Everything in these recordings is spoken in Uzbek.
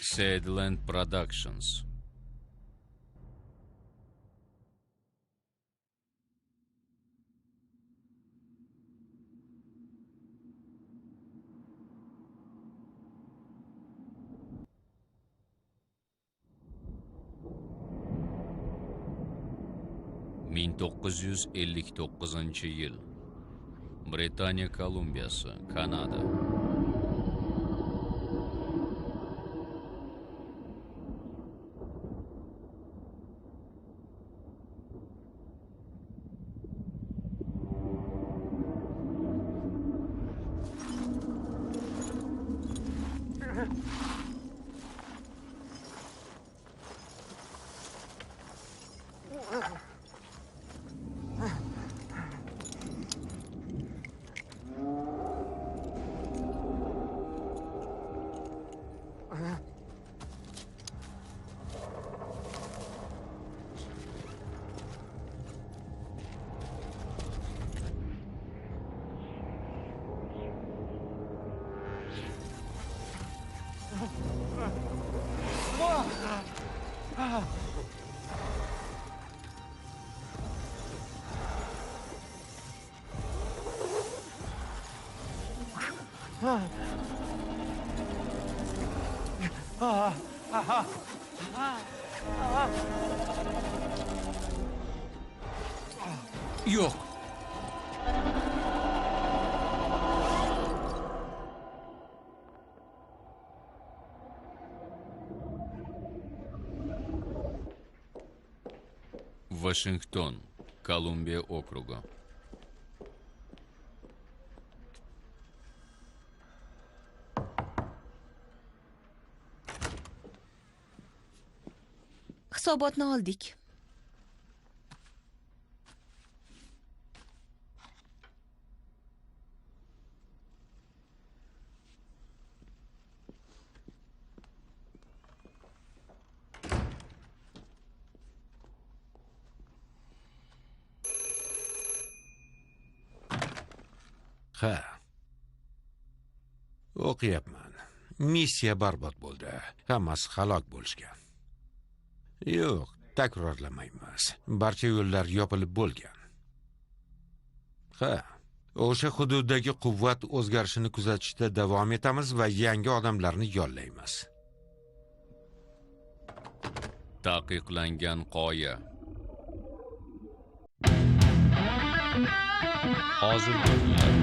Sadland Productions. (1959 yil) Britaniya Kolumbiyasi, Kanada. Yo'q. Washington, Kolumbiya okrugi. Hisobotni oldik. Ha. O'qiyapman. Missiya barbod bo'ldi. Hammasi halok bo'lishgan. Yo'q, takrorlamaymiz. Barcha yo'llar yopilib bo'lgan. Ha. O'sha hududdagi quvvat o'zgarishini kuzatishda davom etamiz va yangi odamlarni yollaymiz. Taqiqlangan qoya. Hozir bo'linglar.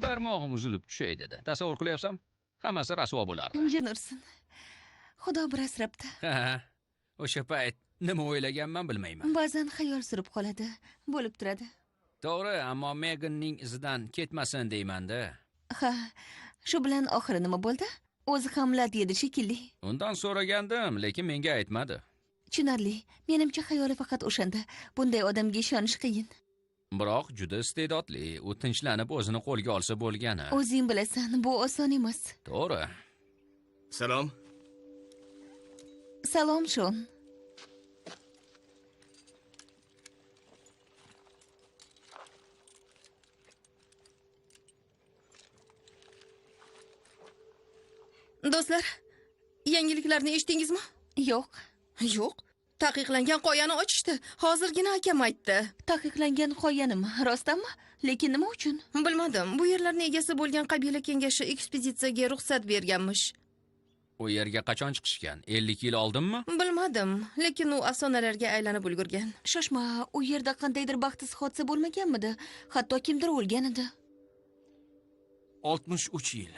Barmog'im uzilib tushay dedi. Tasavvur qilyapsam, hammasi rasvo bo'lardi. Jinursin. Xudo bir asrabdi. Ha. O'sha payt nima o'ylaganman bilmayman. Ba'zan xayol surib qoladi. Bo'lib turadi. To'g'ri, ammo Meganning izidan ketmasin deyman-da. Ha, shu bilan oxiri nima bo'ldi? O'zi ham lat yedi shekilli. Undan so'ragandim, lekin menga aytmadi. Tushunarli. Menimcha xayoli faqat o'shanda. Bunday odamga ishonish qiyin. Biroq juda iste'dodli. U tinchlanib o'zini qo'lga olsa bo'lgani. O'zing bilasan, bu oson emas. To'g'ri. Salom. Salom, Shon. Do'stlar, yangiliklarni eshitdingizmi? Yo'q. Yo'q. Taqiqlangan qoyani ochishdi. Hozirgina akam aytdi. Taqiqlangan qo'yanim, rostdanmi? Lekin nima uchun? Bilmadim. Bu yerlarning egasi bo'lgan qabila kengashi ekspeditsiyaga ruxsat berganmish. U yerga qachon chiqishgan? 50 yil oldinmi? Bilmadim, lekin u afsonalarga aylanib ulgurgan. Shoshma, u yerda qandaydir baxtsiz hodisa bo'lmaganmidi? Hatto kimdir o'lgan edi. 63 yil.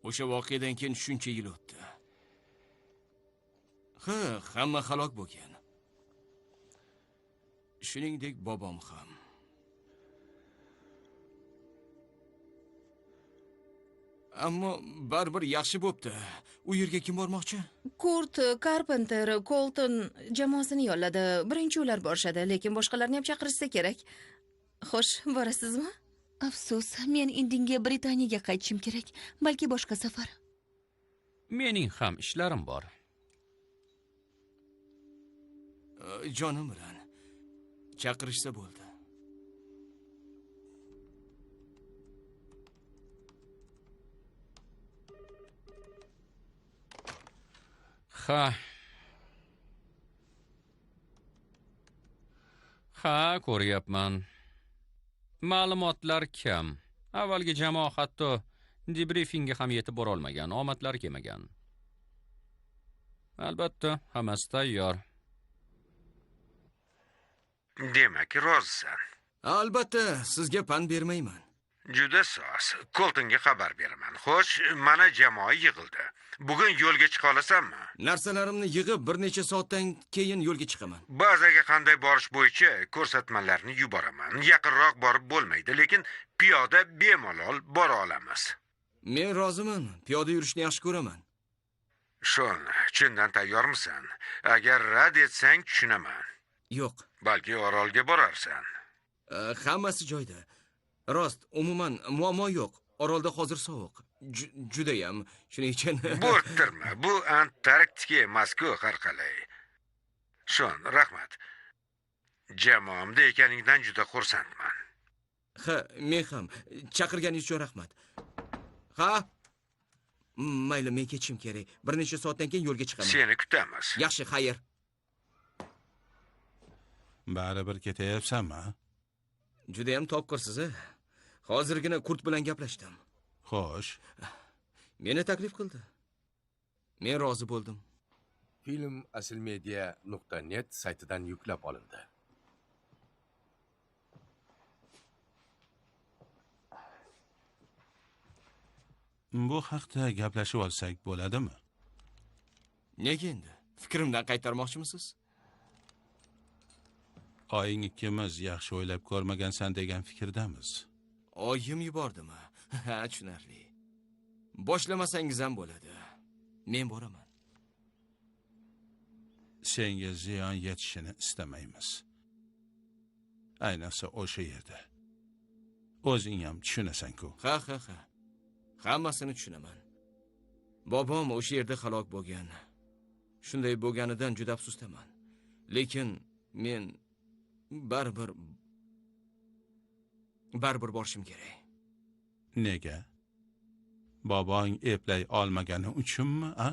O'sha voqeadan keyin shuncha yil o'tdi. Hamma halok bo'lgan. Shuningdek, bobom ham. Ammo baribir yaxshi bo'pti. U yerga kim bormoqchi? Kurt Carpenter Colton jamoasini yolladi. Birinchi ular borishadi, lekin boshqalarni ham chaqirishsa kerak. Xo'sh, borasizmi? Afsus, men indinga Britaniyaga qaytishim kerak. Balki boshqa safar. Mening ham ishlarim bor. Jonim bilan chaqirishsa bo'ldi. Ha, ko'ryapman. Ma'lumotlar kam. Avvalgi jamoa hatto debriefingga ham yetib bora olmagan, omadlari kelmagan. Albatta, hammasi tayyor. Demak, rozisan. Albatta, sizga pand bermayman. Juda soz. Coltonga xabar beraman. Xo'sh, mana jamoa yig'ildi. Bugun yo'lga chiqa olasanmi? Narsalarimni yig'ib bir necha soatdan keyin yo'lga chiqaman. Bazaga qanday borish bo'yicha ko'rsatmalarni yuboraman. Yaqinroq borib bo'lmaydi, lekin piyoda bemalol bora olamiz. Men roziman. Piyoda yurishni yaxshi ko'raman. Shon, chindan tayyormisan? Agar rad etsang tushunaman. Yo'q. Balki orolga borarsan. Hammasi joyda. Rost, umuman muammo yo'q. Orolda hozir sovuq. Judayam. Shuning uchun Bo'rttirma. Bu Antarktika emas-ku, har qalay. Shon, rahmat. Jamoamda ekaningdan juda xursandman. Ha, men ham. Chaqirganingiz uchun rahmat. Ha? Mayli, men ketishim kerak. Bir necha soatdan keyin yo'lga chiqaman. Seni kutamiz. Yaxshi, xayr. Baribir ketayapsanmi? Judayam topqirsiz, a? Hozirgina Kurt bilan gaplashdim. Xo'sh. Meni taklif qildi. Men rozi bo'ldim. Film asilmedia.net saytidan yuklab olindi. Bu haqda gaplashib olsak bo'ladimi? Nega endi? Fikrimdan qaytarmoqchimisiz? Oying ikkimiz yaxshi o'ylab ko'rmagansan degan fikrdamiz. Oyim yubordimi? Ha, tushunarli. Boshlamasangiz ham bo'ladi. Men boraman. Senga ziyon yetishini istamaymiz. Ayniqsa o'sha yerda. O'zing ham tushunasan-ku. Ha. Hammasini tushunaman. Bobom o'sha yerda halok bo'lgan. Shunday bo'lganidan juda afsusdaman. Lekin men baribir borishim kerak. Nega? Bobong eplay olmagani uchunmi, a?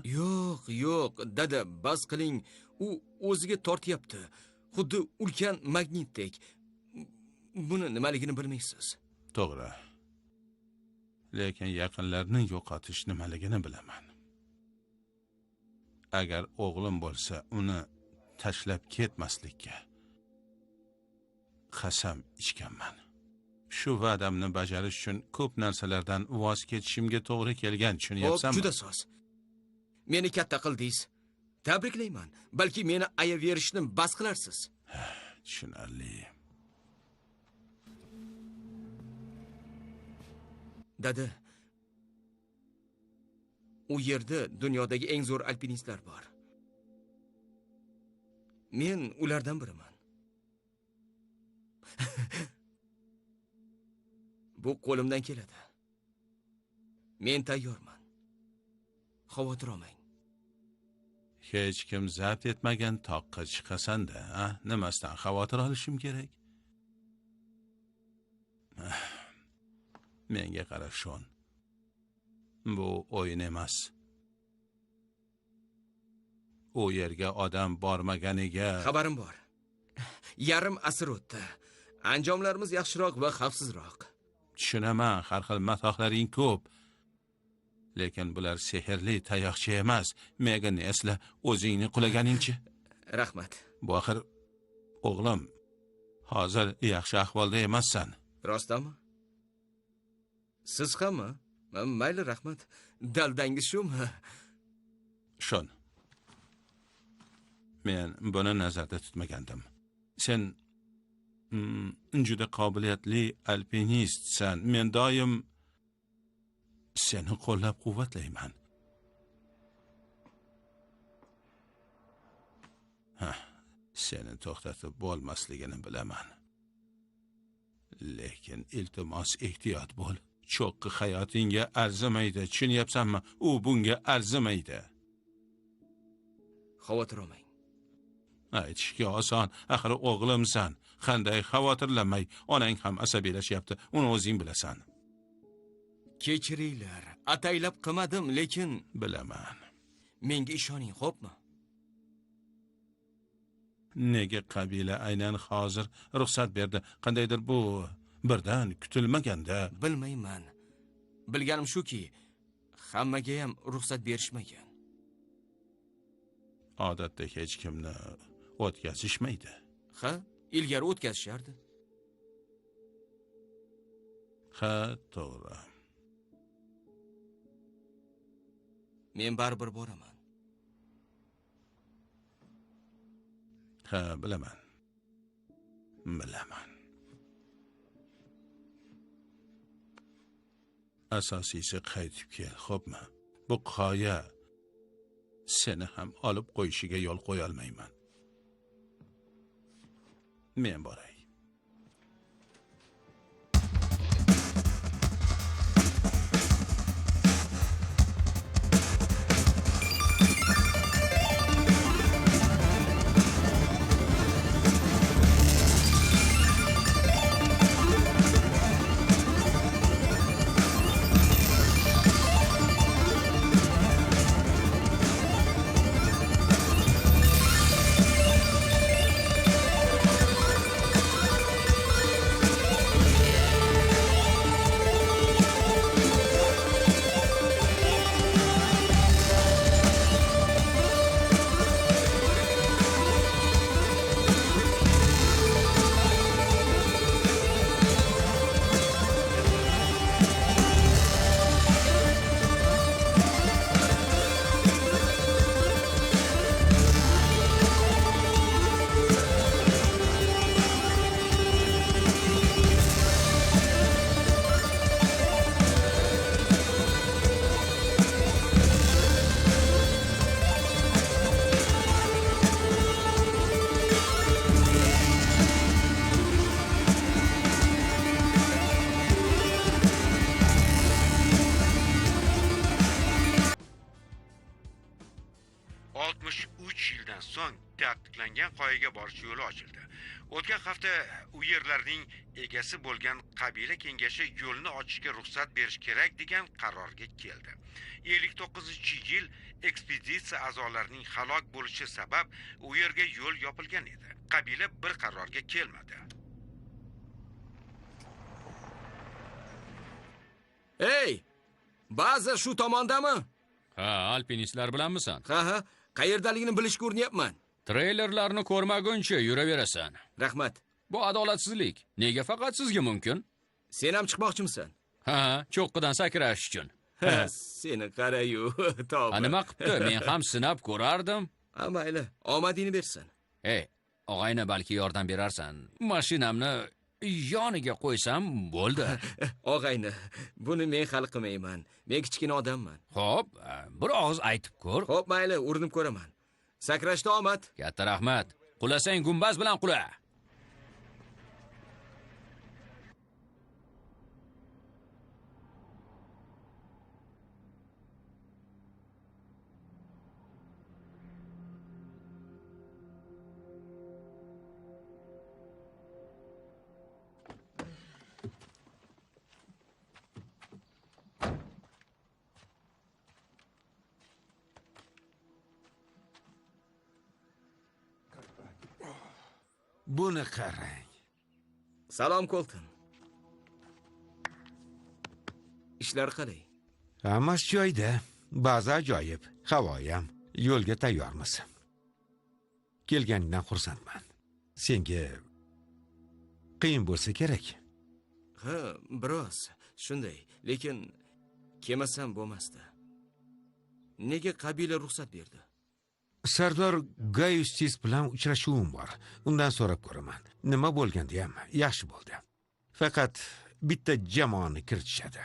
Yo'q, dada, bas qiling. U o'ziga tortyapti. Xuddi ulkan magnitdek. Buni nimaligini bilmaysiz. To'g'ri. Lekin yaqinlarni yo'qotish nimaligini bilaman. Agar o'g'lim bo'lsa, uni tashlab ketmaslikka qasam ichganman. Shu va'damni bajarish uchun ko'p narsalardan voz kechishimga to'g'ri kelgan, tushunyapsanmi? Juda soz. Meni katta qildingiz. Tabriklayman. Balki meni ayaverishni bas qilarsiz. Tushunarli. Dada, u yerda dunyodagi eng zo'r alpinistlar bor. Men ulardan biriman. Bu qo'limdan keladi. Men tayyorman. Xavotir olmang. Hech kim zabt etmagan toqqa chiqasan-da, a? Nimasdan xavotir olishim kerak? Menga qara Shon. Bu o'yin emas. U yerga odam bormaganiga Xabarim bor. Yarim asr o'tdi. Anjomlarimiz yaxshiroq va xavfsizroq. tushunaman, har xil matohlaring ko'p. Lekin bular sehrli tayoqcha emas. Megan esla, o'zingni qulaganingchi. Rahmat. Bu axir o'g'lim, hozir yaxshi ahvolda emassan. Rostdanmi? Siz hammi? Mayli, rahmat. Daldangiz shumi? Shon. Men buni nazarda tutmagandim. Sen juda qobiliyatli alpinistsan. Men doim seni qo'llab-quvvatlayman. Seni to'xtatib bo'lmasligini bilaman. Lekin iltimos ehtiyot bo'l. Cho'qqi hayotingga arzimaydi, tushunyapsanmi? U bunga arzimaydi. Xavotir olmang. Aytishga oson, axir o'g'limsan. Qanday xavotirlanmay, onang ham asabiylashyapti, uni o'zing bilasan. Kechiringlar. Ataylab qilmadim, lekin Bilaman. menga ishoning, xo'pmi? Nega qabila aynan hozir ruxsat berdi? Qandaydir bu birdan kutilmaganda. Bilmayman. Bilganim shuki, hammaga ham ruxsat berishmagan. Odatda hech kimni o'tkazishmaydi. Ha, ilgari o'tkazishardi. Ha, to'g'ri. Men baribir boraman. Ha, bilaman. Bilaman. Asosiysi qaytib kel, xo'pmi? Bu qoya seni ham olib qo'yishiga yo'l qo'ya olmayman. Men boray. taqiqlangan qoyaga borish yo'li ochildi. O'tgan hafta u yerlarning egasi bo'lgan qabila kengashi yo'lni ochishga ruxsat berish kerak degan qarorga keldi. 59-yil ekspeditsiya a'zolarining halok bo'lishi sabab u yerga yo'l yopilgan edi. Qabila bir qarorga kelmadi. Hey! Baza shu tomondami? Ha, alpinistlar bilanmisan? Ha, qayerdaligini bilishga urinyapman. Treylerlarni ko'rmaguncha yuraverasan. Rahmat. Bu adolatsizlik. Nega faqat sizga mumkin? Sen ham chiqmoqchimisan? Ha, cho'qqidan sakrash uchun. Seni qara-yu, to'g'ri. Nima qilibdi? Men ham sinab ko'rardim. Ha, mayli, omadingni bersin. Hey, og'ayni balki yordam berarsan. Mashinamni yoniga qo'ysam bo'ldi. Og'ayni, buni men hal qilmayman. Men kichkina odamman. Xo'p, bir og'iz aytib ko'r. Xo'p, mayli, urinib ko'raman. Sakrashda omad. Katta rahmat. Qulasang gumbaz bilan qula. Buni qarang. Salom Colton. Ishlar qalay? Hammasi joyida. Ba'zi ajoyib. Havoyam. Yo'lga tayyormiz. Kelganingdan xursandman. Senga qiyin bo'lsa kerak. Ha, biroz shunday, lekin kelmasam bo'lmasdi. Nega qabila ruxsat berdi? Sardor Gaiustis bilan uchrashuvim bor. Undan so'rab ko'raman. Nima bo'lganda ham yaxshi bo'ldi. Faqat bitta jamoani kiritishadi.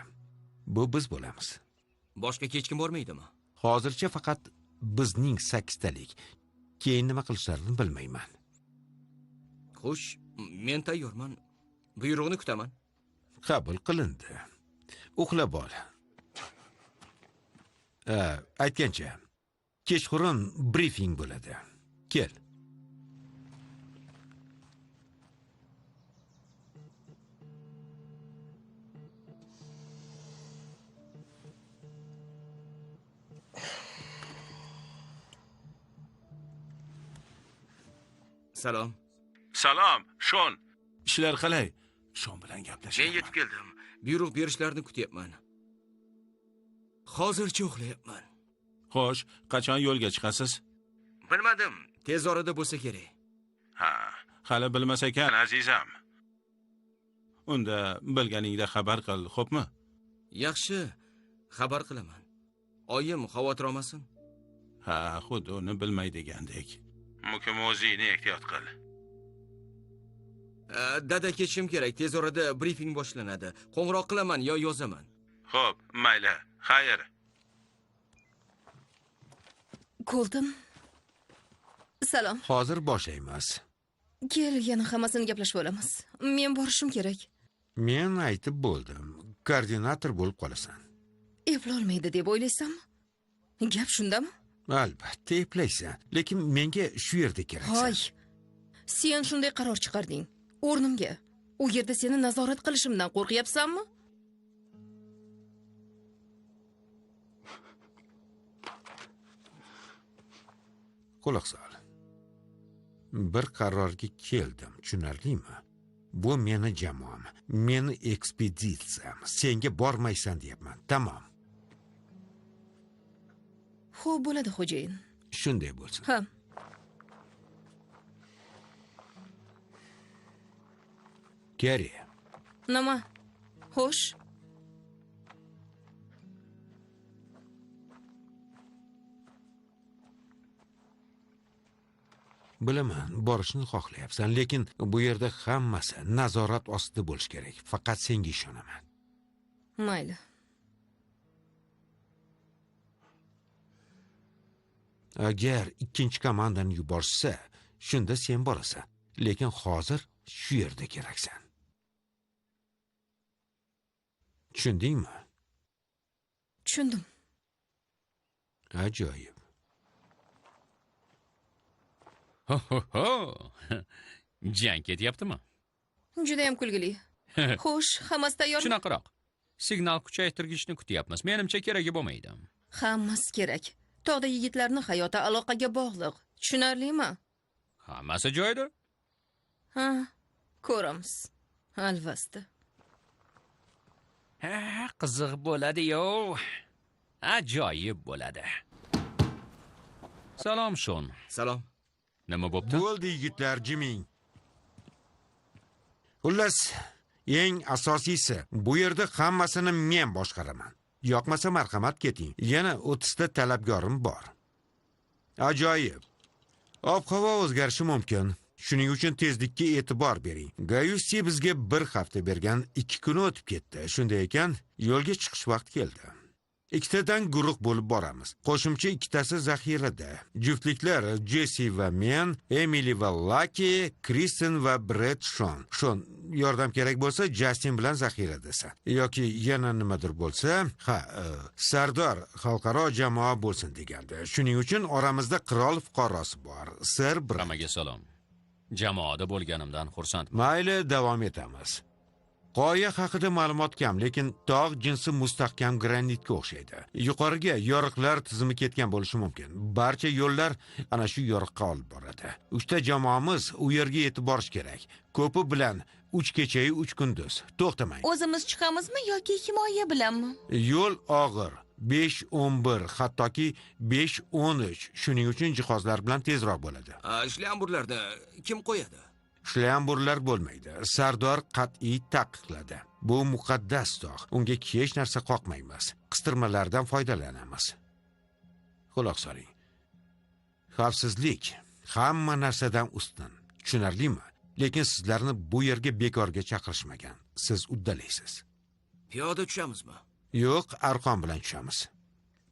Bu biz bo'lamiz. Boshqa hech kim bormaydimi? Hozircha faqat bizning 8 talik. Keyin nima qilishlarini bilmayman. Xo'sh, men tayyorman. Buyrug'ini kutaman. Qabul qilindi. Uxlab ol. Aytgancha, kechqurun brifing bo'ladi. Kel. Salom. Salom, Shon. Ishlar qalay? Shon bilan Men gaplashaman. yetib keldim. Buyruq berishlarini kutyapman. Hozircha uxlayapman. Xo'sh, qachon yo'lga chiqasiz? Bilmadim. Tez orada bo'lsa kerak. Ha, hali bilmas ekan, azizam. Unda bilganingda xabar qil, xo'pmi? Yaxshi, xabar qilaman. Oyim xavotir olmasin. Ha, xuddi uni bilmay degandek. Mukim o'zingni ehtiyot qil. Dada ketishim kerak. Tez orada brifing boshlanadi. Qo'ng'iroq qilaman yo yozaman. Xo'p, mayli. Xayr. Colton. Salom. Hozir boshlaymiz. Kel, yana hammasini gaplashib olamiz. Men borishim kerak. Men aytib bo'ldim. Koordinator bo'lib qolasan. Eplolmaydi deb o'ylaysanmi? Gap shundami? Albatta eplaysan, lekin menga shu yerda keraksan. Hoy. Sen shunday qaror chiqarding. O'rnimga. U yerda seni nazorat qilishimdan qo'rqyapsanmi? Quloq sol. Bir qarorga keldim, tushunarlimi? Bu meni jamoam, meni ekspeditsiyam. Senga bormaysan deyapman. Tamom. Xo'p, bo'ladi, xo'jayin. Shunday bo'lsin. Ha. Gary, Nima? Xo'sh. bilaman, borishni xohlayapsan, lekin bu yerda hammasi nazorat ostida bo'lish kerak. Faqat senga ishonaman. Mayli. Agar ikkinchi komandani yuborsa, shunda sen borasan. Lekin hozir shu yerda keraksan. Tushundingmi? Tushundim. Ajoyib. Ho. Jang ketyaptimi? Juda ham kulgili. Xo'sh, hammasi tayyormi? Shunaqaroq. Signal kuchaytirgichni kutyapmiz. Menimcha keragi bo'lmaydi. Hammasi kerak. Tog'da yigitlarning hayoti aloqaga bog'liq. Tushunarlimi? Hammasi joyida. Ha, ko'ramiz. Alvasta. Ha, qiziq bo'ladi-yu. Ajoyib bo'ladi. Salom, Shon. Salom. Nima bo'pti? Bo'ldi yigitlar, jiming. Xullas, eng asosiysi, bu yerda hammasini men boshqaraman. Yoqmasa marhamat keting. Yana 30 ta talabgorim bor. Ajoyib. Ob-havo o'zgarishi mumkin. Shuning uchun tezlikka e'tibor bering. Gaiussi bizga 1 hafta bergan, 2 kun o'tib ketdi. Shunday ekan, yo'lga chiqish vaqti keldi. Ikkitadan guruh bo'lib boramiz. Qo'shimcha ikkitasi zaxirada. Juftliklar Jesse va men, Emily va Lucky, Kristen va Brett Shon. Shon, yordam kerak bo'lsa, Justin bilan zaxiradasan. Yoki yana nimadir bo'lsa, Sardor xalqaro jamoa bo'lsin degandi. Shuning uchun oramizda qirol fuqarosi bor. Sir Brett. Hammaga salom. Jamoada bo'lganimdan xursandman. Mayli, davom etamiz. Qoya haqida ma'lumot kam, lekin tog' jinsi mustahkam granitga o'xshaydi. Yuqoriga yoriqlar tizimi ketgan bo'lishi mumkin. Barcha yo'llar ana shu yoriqqa olib boradi. 3 ta jamoamiz u yerga yetib borish kerak. Ko'pi bilan 3 kechayu 3 kunduz. To'xtamang. O'zimiz chiqamizmi yoki himoya bilanmi? Yo'l og'ir. 5-11, hattoki 5-13. Shuning uchun jihozlar bilan tezroq bo'ladi. Shlyamburlarni kim qo'yadi? Shlyamburlar bo'lmaydi. Sardor qat'iy taqiqladi. Bu muqaddas tog'. Unga hech narsa qoqmaymiz. Qistirmalardan foydalanamiz. Quloq soling. Xavfsizlik hamma narsadan ustun. Tushunarlimi? Lekin sizlarni bu yerga bekorga chaqirishmagan. Siz uddalaysiz. Piyoda tushamizmi? Yo'q, arqon bilan tushamiz.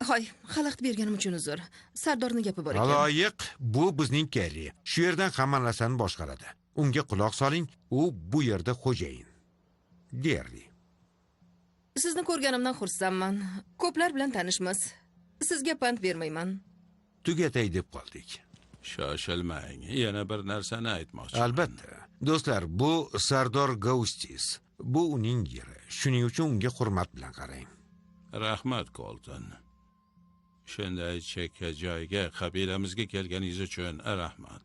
Hoy, xalaqit berganim uchun uzr. Sardorning gapi bor ekan. Aloyiq, bu bizning Kelli. Shu yerdan hamma narsani boshqaradi. Unga quloq soling, u bu yerda xo'jayin. Derdi. Sizni ko'rganimdan xursandman. Ko'plar bilan tanishmiz. Sizga pand bermayman. Tugatay deb qoldik. Shoshilmang, yana bir narsani aytmoqchiman. Albatta. Do'stlar, bu Sardor Gaustis. Bu uning yeri. Shuning uchun unga hurmat bilan qarang. Rahmat, Colton. Shunday chekka joyga qabilamizga kelganingiz uchun rahmat.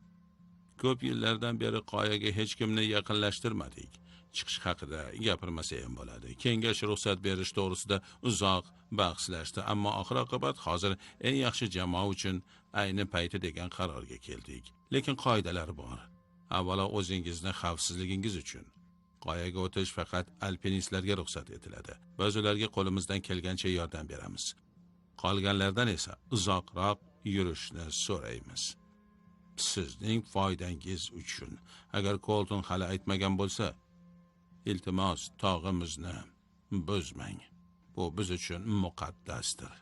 Ko'p yillardan beri qoyaga hech kimni yaqinlashtirmadik. Chiqish haqida gapirmasa ham bo'ladi. Kengash ruxsat berish to'g'risida uzoq bahslashdi, ammo oxir-oqibat hozir eng yaxshi jamoa uchun ayni payti degan qarorga keldik. Lekin qoidalar bor. Avvalo o'zingizni xavfsizligingiz uchun. Qoyaga o'tish faqat alpinistlarga ruxsat etiladi. Biz ularga qo'limizdan kelgancha yordam beramiz. Qolganlardan esa uzoqroq yurishni so'raymiz. Sizning foydangiz uchun. Agar Colton hali aytmagan bo'lsa, iltimos tog'imizni buzmang. Bu biz uchun muqaddasdir.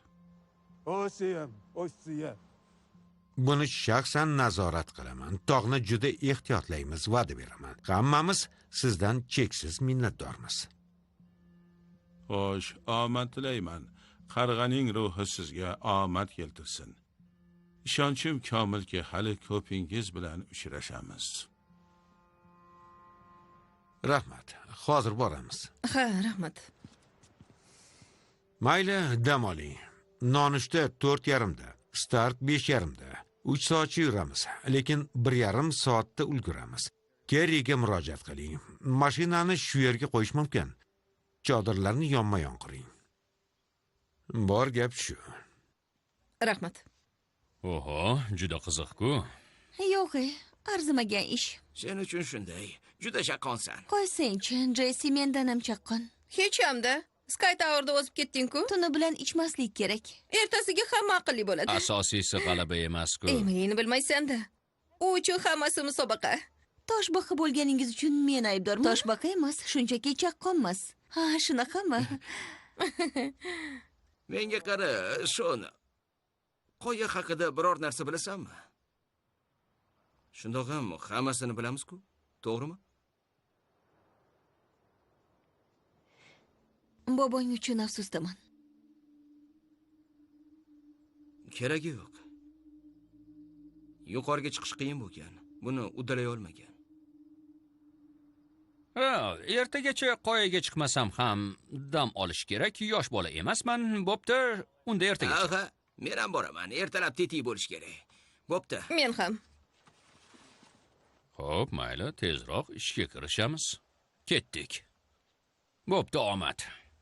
Buni shaxsan nazorat qilaman. Tog'ni juda ehtiyotlaymiz, va'da beraman. Hammamiz sizdan cheksiz minnatdormiz. Xo'sh, omad tilayman. Qarg'aning ruhi sizga omad keltirsin. Ishonchim komilki, hali ko'pingiz bilan uchrashamiz. Rahmat. Hozir boramiz. Ha, rahmat. Mayli, dam oling. Nonushta 4:30da, start 5:30da. 3 soatcha yuramiz, lekin 1,5 soatda ulguramiz. Kerriga murojaat qiling. Mashinani shu yerga qo'yish mumkin. Chodirlarni yonma-yon qiling. Bor gap shu. Rahmat. Oho, juda qiziq-ku. Yo'q, arzimagan ish. Sen uchun shunday. Juda shaqqonsan. Qo'ysang-chi, Jesse mendan ham chaqqon. Hech hamda. Sky Tower'da o'zib ketding-ku. Tuni bilan ichmaslik kerak. Ertasiga hamma aqlli bo'ladi. Asosiysi g'alaba emas-ku. Nimaligini bilmaysan-da. U uchun hammasi musobaqa. Toshbaqa bo'lganingiz uchun men aybdorman. Toshbaqa emas, shunchaki chaqqonmas. Ha, shunaqami? Menga qara, Shon. Qoya haqida biror narsa bilasanmi? Shundoq ham hammasini bilamiz-ku, to'g'rimi? Bobong uchun afsusdaman. Keragi yo'q. Yuqoriga chiqish qiyin bo'lgan. Buni uddalay olmagan. Ertagacha qoyaga chiqmasam ham dam olish kerak. Yosh bola emasman. Bo'pti, unda ertaga. Ha, men ham boraman. Ertalab tetik bo'lish kerak. Bo'pti. Men ham. Xo'p, mayli, tezroq ishga kirishamiz. Ketdik. Bo'pti, omad.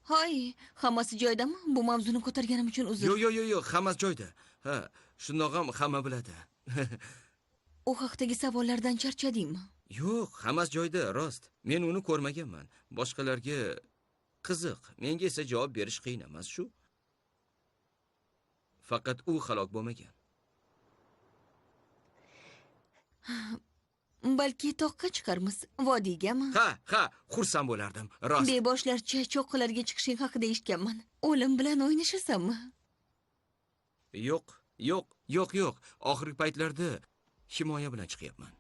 Hoy, hammasi joyidami? Bu mavzuni ko'targanim uchun uzr. Yo'q, hammasi joyida. Ha, shundoq ham hamma biladi. U haqdagi savollardan charchadingmi? Yo'q, hammasi joyida, rost. Men uni ko'rmaganman. Boshqalarga qiziq, menga esa javob berish qiyin emas, shu. Faqat u halok bo'lmagan. Balki toqqa chiqarmiz, vodiygami? Ha, xursand bo'lardim, rost. Beboshlarcha cho'qqilarga chiqishing haqida eshitganman. O'lim bilan o'ynashasanmi? Yo'q. Oxirgi paytlarda himoya bilan chiqyapman.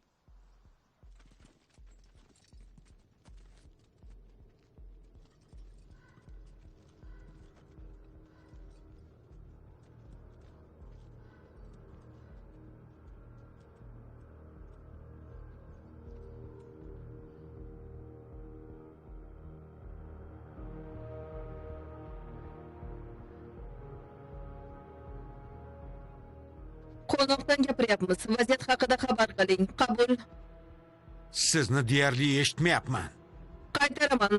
Qo'noqdan gapiryapmiz. Vaziyat haqida xabar qiling. Qabul. Sizni deyarli eshitmayapman. Qaytaraman.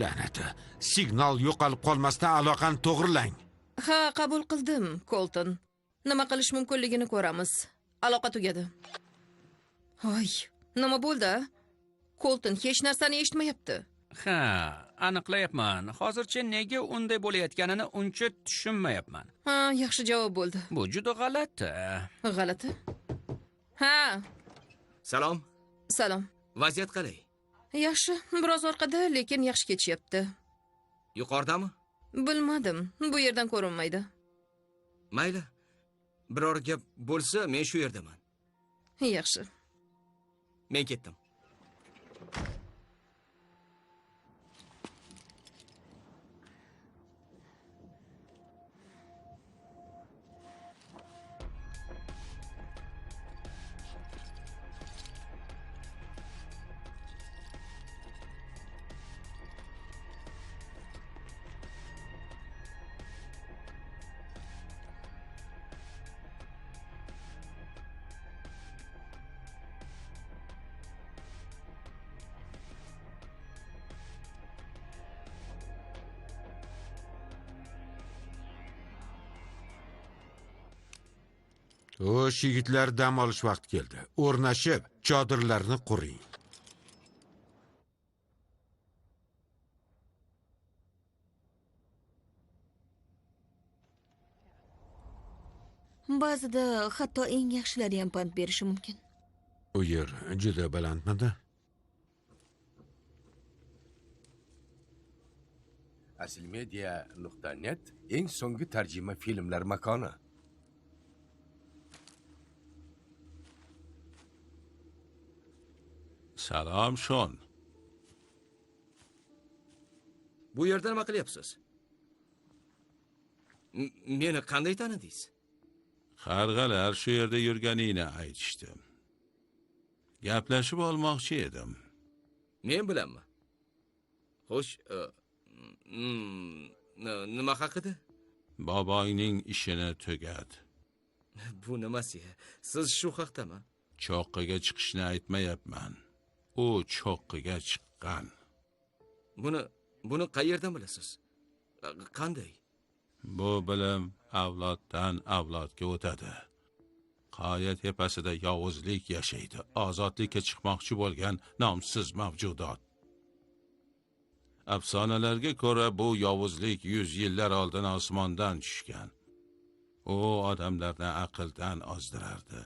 La'nati. Signal yo'qolib qolmasdan aloqani to'g'rilang. Ha, qabul qildim, Colton. Nima qilish mumkinligini ko'ramiz. Aloqa tugadi. Hoy, nima bo'ldi? Colton hech narsani eshitmayapti. Ha, aniqlayapman. Hozircha nega unday bo'layotganini uncha tushunmayapman. Ha, yaxshi javob bo'ldi. Bu juda g'alati. G'alati. Ha, Salom. salom. Vaziyat qalay? Yaxshi, biroz orqada, lekin yaxshi ketishyapti. Yuqoridami? Bilmadim, bu yerdan ko'rinmaydi. Mayli. Biror gap bo'lsa, men shu yerdaman. Yaxshi. Men ketdim. O'sh yigitlar dam olish vaqti keldi. O'rnashib, chodirlarni quring. Ba'zida hatto eng yaxshilari ham pand berishi mumkin. U yer juda balandmidi? asilmedia.net eng so'nggi tarjima filmlar makoni. Salom Shon. Bu yerda nima qilyapsiz? Meni qanday tanidingiz? Qarg'alar shu yerda yurganingni aytishdi. Gaplashib olmoqchi edim. Men bilanmi? Xo'sh, nima haqida? Bobongning ishini tugat. Bu nimasi? Siz shu haqdami? Cho'qqiga chiqishni aytmayapman. U cho'qqiga chiqqan. Buni qayerdan bilasiz? Qanday? Bu bilim avloddan avlodga o'tadi. Qoya tepasida yovuzlik yashaydi. Ozodlikka chiqmoqchi bo'lgan nomsiz mavjudot. Afsonalarga ko'ra bu yovuzlik 100 yillar oldin osmondan tushgan. U odamlarni aqldan ozdirardi.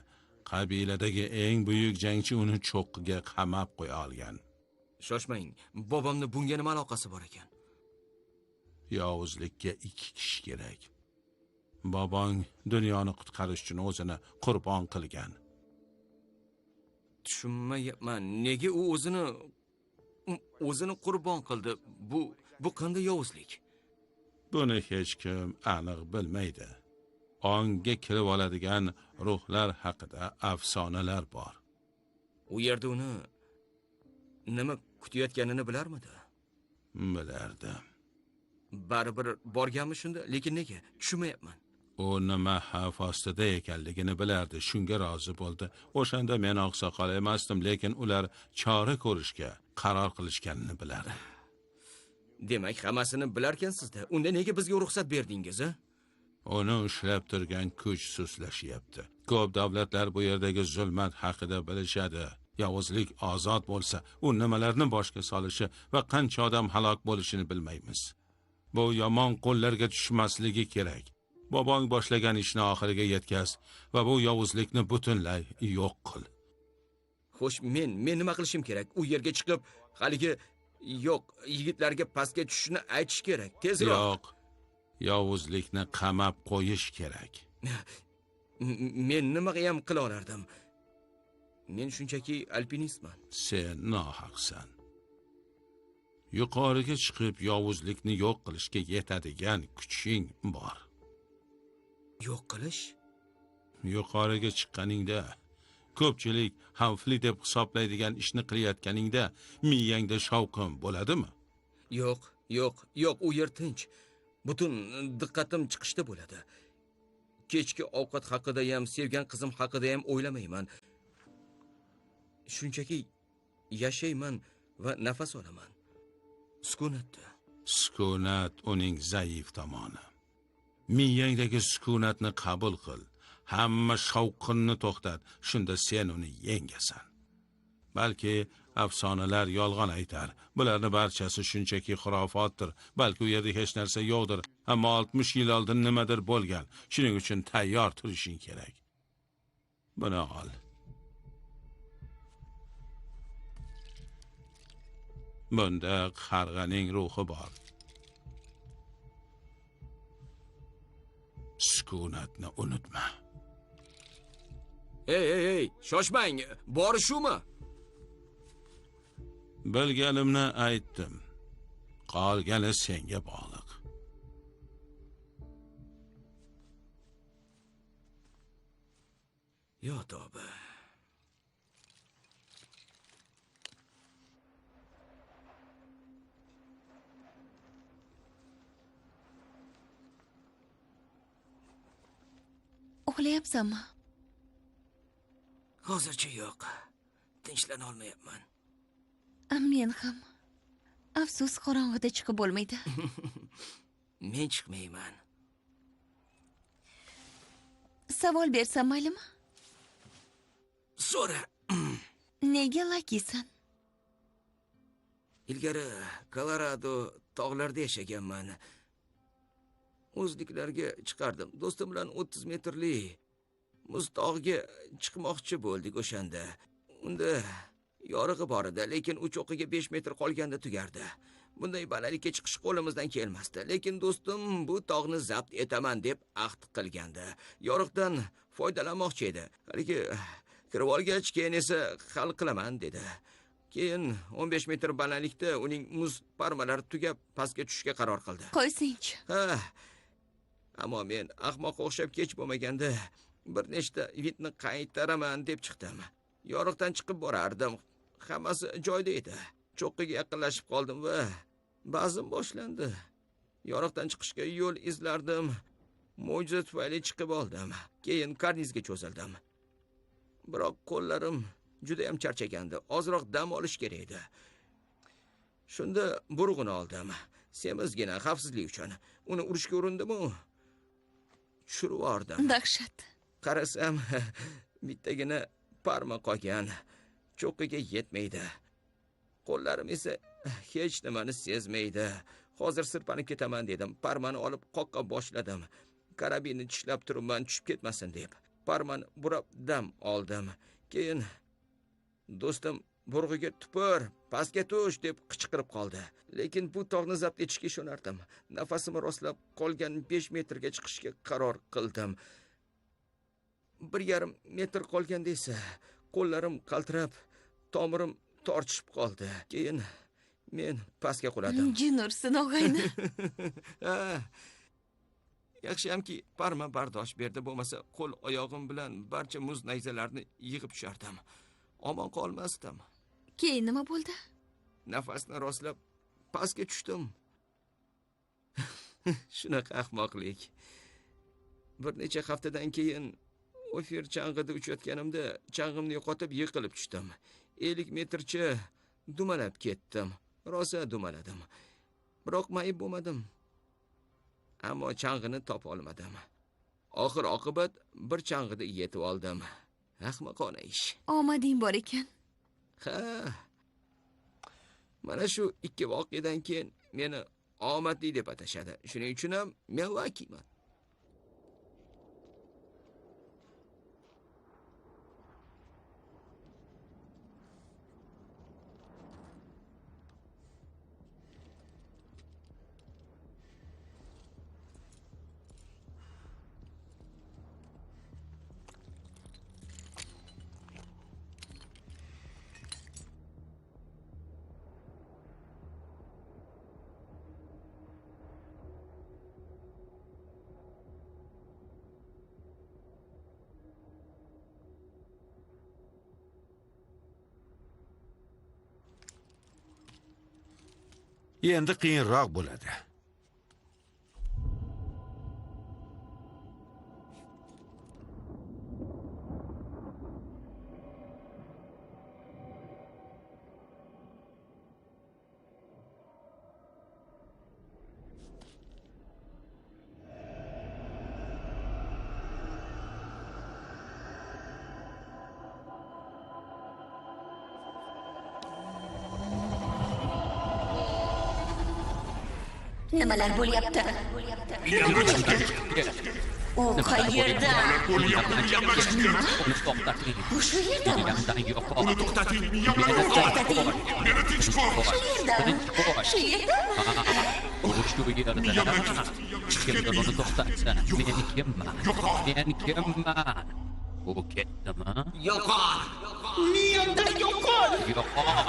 Qabiladagi eng buyuk jangchi uni cho'qqiga qamab qo'ya olgan. Shoshmang, bobomni bunga nima aloqasi bor ekan? Yovuzlikka 2 kishi kerak. Bobong dunyoni qutqarish uchun o'zini qurbon qilgan. Tushunmayapman. Nega u o'zini qurbon qildi? Bu qanday yovuzlik? Buni hech kim aniq bilmaydi. Ongga kirib oladigan ruhlar haqida afsonalar bor. U yerda uni nima kutayotganini bilarmidi? Bilardi. Baribir borganmi shunda, lekin nega? Tushunmayapman. U nima xavf ostida ekanligini bilardi, shunga rozi bo'ldi. O'shanda men oqsoqol emasdim, lekin ular chora ko'rishga qaror qilishganini bilardi. Demak, hammasini bilarkansizda. Unda nega bizga ruxsat berdingiz, a? Uni ushlab turgan kuch suslashyapti. Ko'p davlatlar bu yerdagi zulmat haqida bilishadi. Yovuzlik ozod bo'lsa, u nimalarni boshga solishi va qancha odam halok bo'lishini bilmaymiz. Bu yomon qo'llarga tushmasligi kerak. Bobong boshlagan ishni oxiriga yetkaz va bu yovuzlikni butunlay yo'q qil. Xo'sh, men nima qilishim kerak? U yerga chiqib, haligi yigitlarga pastga tushishni aytish kerak. Tezroq. Yo'q. Yovuzlikni qamab qo'yish kerak. Men nimaga ham qila olardim? Men shunchaki alpinistman. Sen nohaqsan. Yuqoriga chiqib yovuzlikni yo'q qilishga yetadigan kuching bor. Yo'q qilish? Yuqoriga chiqqaningda, ko'pchilik xavfli deb hisoblaydigan ishni qilayotganingda miyangda shovqin bo'ladimi? Yo'q, u yer tinch. Butun diqqatim chiqishda bo'ladi. kechki ovqat haqida ham, sevgan qizim haqida ham o'ylamayman. Shunchaki yashayman va nafas olaman. Sukunatda. Sukunat uning zaif tomoni. Miyangdagi sukunatni qabul qil. Hamma shovqinni to'xtat, shunda sen uni yengasan. Balki afsonalar yolg'on aytar. Bularning barchasi shunchaki xurofotdir. Balki u yerda hech narsa yo'qdir, ammo 60 yil oldin nimadir bo'lgan. Shuning uchun tayyor turishing kerak. Buni ol. Bunda qarg'aning ruhi bor. Sukunatni unutma. Ey, shoshmang. Bori shumi? Bilganimni aytdim. Qolgani senga bog'liq. Yo tavba. Uxlayapsanmi? Hozircha yo'q. Tinchlana olmayapman. Men ham. Afsus, qorong'ida chiqib bo'lmaydi. Men chiqmayman. Savol bersam maylimi? So'ra. Nega lakiysan? Ilgari Kolorado tog'larida yashaganman. O'zliklarga chiqardim. Do'stim bilan 30 metrli muz tog'iga chiqmoqchi bo'ldik o'shanda. Unda yorig'i bor edi, lekin uch o'qiga 5 metr qolganda tugardi. Bunday balandlikka chiqish qo'limizdan kelmasdi, lekin do'stim bu tog'ni zabt etaman deb ahd qilgandi. Yoriqdan foydalanmoqchi edi. Haligi kirib olgach, keyin esa hal qilaman dedi. Keyin 15 metr balandlikda uning muz parmalari tugab pastga tushishga qaror qildi. Qo'ysingchi. Ha. Ammo men ahmoqqa o'xshab kech bo'lmaganda bir nechta vidni qaytaraman deb chiqdim. Yoriqdan chiqib borardim. Hammasi joyida edi. Cho'qqiga yaqinlashib qoldim va ba'zim boshlandi. Yoriqdan chiqishga yo'l izlardim. Mo'jiza tufayli chiqib oldim. Keyin karnizga cho'zildim. Biroq qo'llarim juda ham charchagandi. Ozroq dam olish kerak edi. Shunda burg'uni oldim. Semizgina xavfsizlik uchun. Uni urishga urindim-u, tushirib yubordim. Dahshat. Qarasam, bittagina parma qolgan. Cho'qqiga yetmaydi. Qo'llarim esa hech nimani sezmaydi. Hozir sirpanib ketaman dedim. Parmani olib qoqqa boshladim. Karabinni tishlab turibman tushib ketmasin deb. Parmani burab dam oldim. Keyin do'stim burg'iga tupur, pastga tush deb qichqirib qoldi. Lekin bu tog'ni zabt etishga ishonardim. Nafasimni rostlab qolgan 5 metrga chiqishga qaror qildim. 1,5 metr qolganda esa qo'llarim qaltirab, tomirim tortishib qoldi. Keyin men pastga quladim. Jin ursin og'ayni. Yaxshiyamki parma bardosh berdi, bo'lmasa qo'l oyog'im bilan barcha muz nayzalarni yig'ib tushardim. Omon qolmasdim. Keyin nima bo'ldi? Nafasni rostlab pastga tushdim. Shunaqa ahmoqlik. Bir necha haftadan keyin ofir chang'ida uchayotganimda chang'imni yo'qotib yiqilib tushdim. 50 metrcha dumalab ketdim. Rosa dumaladim. Biroq mayib bo'lmadim. Ammo chang'ini topa olmadim. Oxir oqibat bir chang'ida yetib oldim. Ahmoqona ish. Omading bor ekan. Ha. Mana shu ikki voqeadan keyin meni omadli deb atashadi. Shuning uchun ham men vakiyman. Endi qiyinroq bo'ladi. Nimalar bo'lyapti? U qayerda? Uni to'xtating. U shu yerdami? Miyamdan yo'qol. Uni to'xtating, miyamdan yo'qol. To'xtating. Meni tinch qo'y. Shu yerdami? Shu yerdami? U shu yerda. Kimdir uni to'xtatsa, men kimman? Men kimman? U ketdimi? Yo'qol. Miyamdan yo'qol. Yo'qol.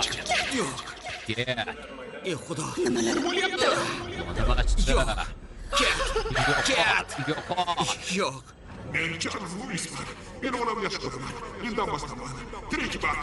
Yo'q. Ket. Ey Xudo. Nimalar bo'lyapti? Nimasi? Ket. Yo'qol. Yo'q. Men Charles Luisman. Men onam yashaman. Mendan boshqaman. Tirikman.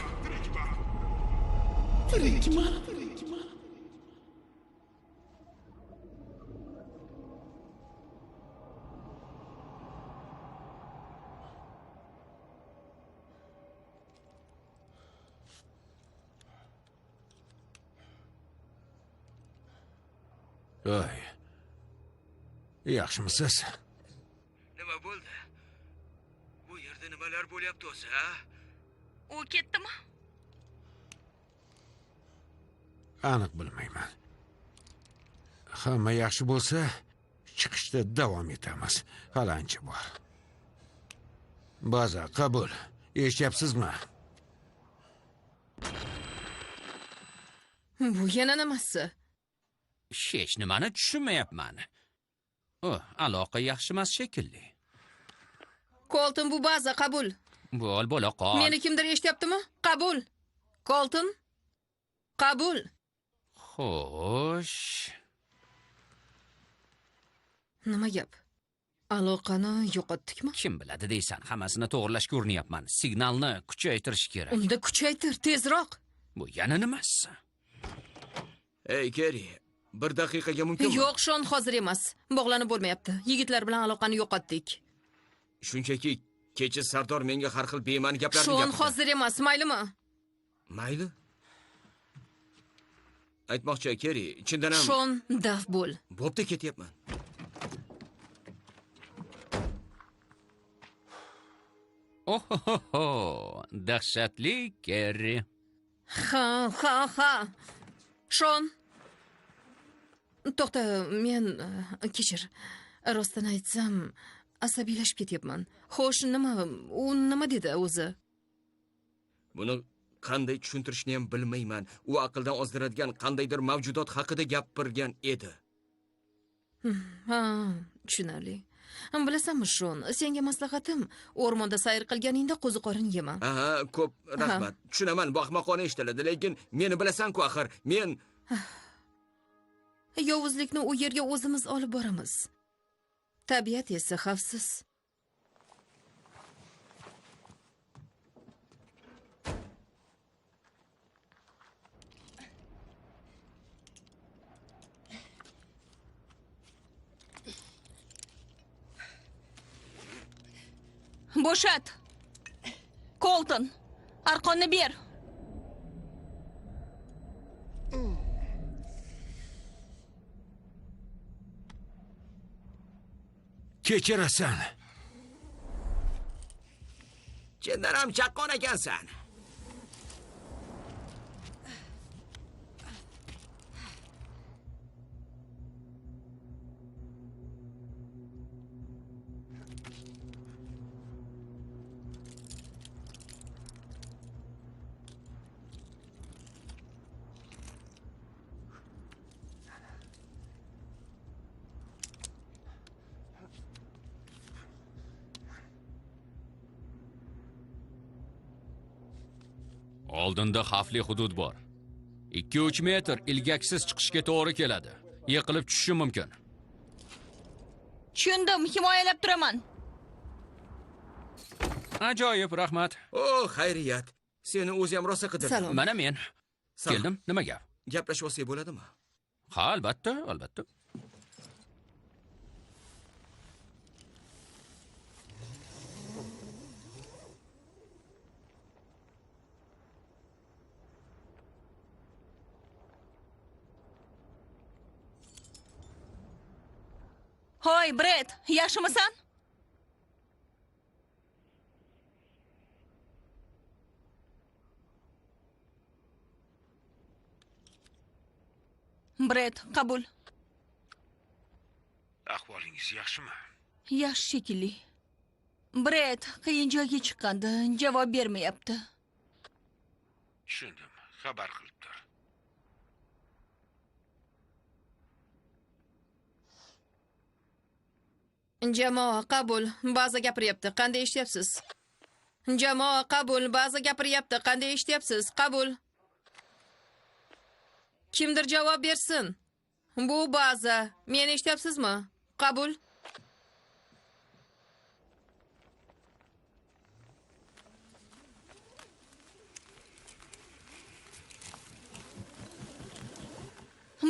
Voy. Yaxshimisiz? Nima bo'ldi? Bu yerda nimalar bo'lyapti o'zi, ha? U ketdimi? Aniq bilmayman. Hamma yaxshi bo'lsa, chiqishda davom etamiz. Hali ancha bor. Baza, qabul. Eshityapsizmi? Bu yana nimasi? Hech nimani tushunmayapman. Aloqa yaxshi emas shekilli. Colton, bu baza qabul. Bo'l, bo'la qol. Meni kimdir eshityaptimi? Qabul. Colton. Qabul. Xo'sh. Nima gap? Aloqani yo'qotdikmi? Kim biladi deysan, hammasini to'g'irlashga urnyapman. Signalni kuchaytirish kerak. Unda kuchaytir, tezroq. Bu yana nimasi? Ey, Kerri, bir daqiqaga mumkinmi? Yo'q, Shon hozir emas. Bog'lanib bo'lmayapti. Yigitlar bilan aloqani yo'qotdik. Shunchaki kecha Sardor menga har xil bema'ni gaplarni Shon gapirdi. hozir emas, maylimi? Mayli. Aytmoqchi, Kerri, chindan ham Shon, daf bo'l. bo'pti, ketyapman. Ohoho, dahshatli Kerri. Ha. Shon. To'xta, men kechir. Rostini aytsam, asabiylashib ketyapman. Xo'sh, u nima dedi o'zi? Buni qanday tushuntirishni ham bilmayman. U aqldan ozdiradigan qandaydir mavjudot haqida gapirgan edi. Ha, tushunarli. Bilasanmi, Shon, senga maslahatim, o'rmonda sayr qilganingda qo'ziqorin yema. Aha, ko'p rahmat. Tushunaman, bu ahmoqona eshitiladi, lekin meni bilasan-ku axir. Men Yovuzlikni u yerga o'zimiz olib boramiz. Tabiat esa xavfsiz. Bo'shat. Colton, arqonni ber. Kechirasan. chindan ham chaqqon ekansan. Oldinda xavfli hudud bor. 2-3 metr ilgaksiz chiqishga to'g'ri keladi. Yiqilib tushishim mumkin. Tushundim, himoyalab turaman. Ajoyib, rahmat. Xayriyat. Seni o'zi ham rosa qidirdim. Salom. Mana men. Keldim, nima gap? Gaplashib olsak bo'ladimi? Ha, albatta, albatta. Hoy, Brett, yaxshimisan? Brett, qabul. Ahvolingiz yaxshimi? Yaxshi shekilli. Bred qiyin joyga chiqqandi, javob bermayapti. Tushundim. Xabar qilib tur. Jamoa qabul, ba'zi gapiryapti. Qanday eshityapsiz? Jamoa qabul, ba'zi gapiryapti. Qanday eshityapsiz? Qabul. Kimdir javob bersin. Bu ba'zi. Meni eshityapsizmi? Qabul.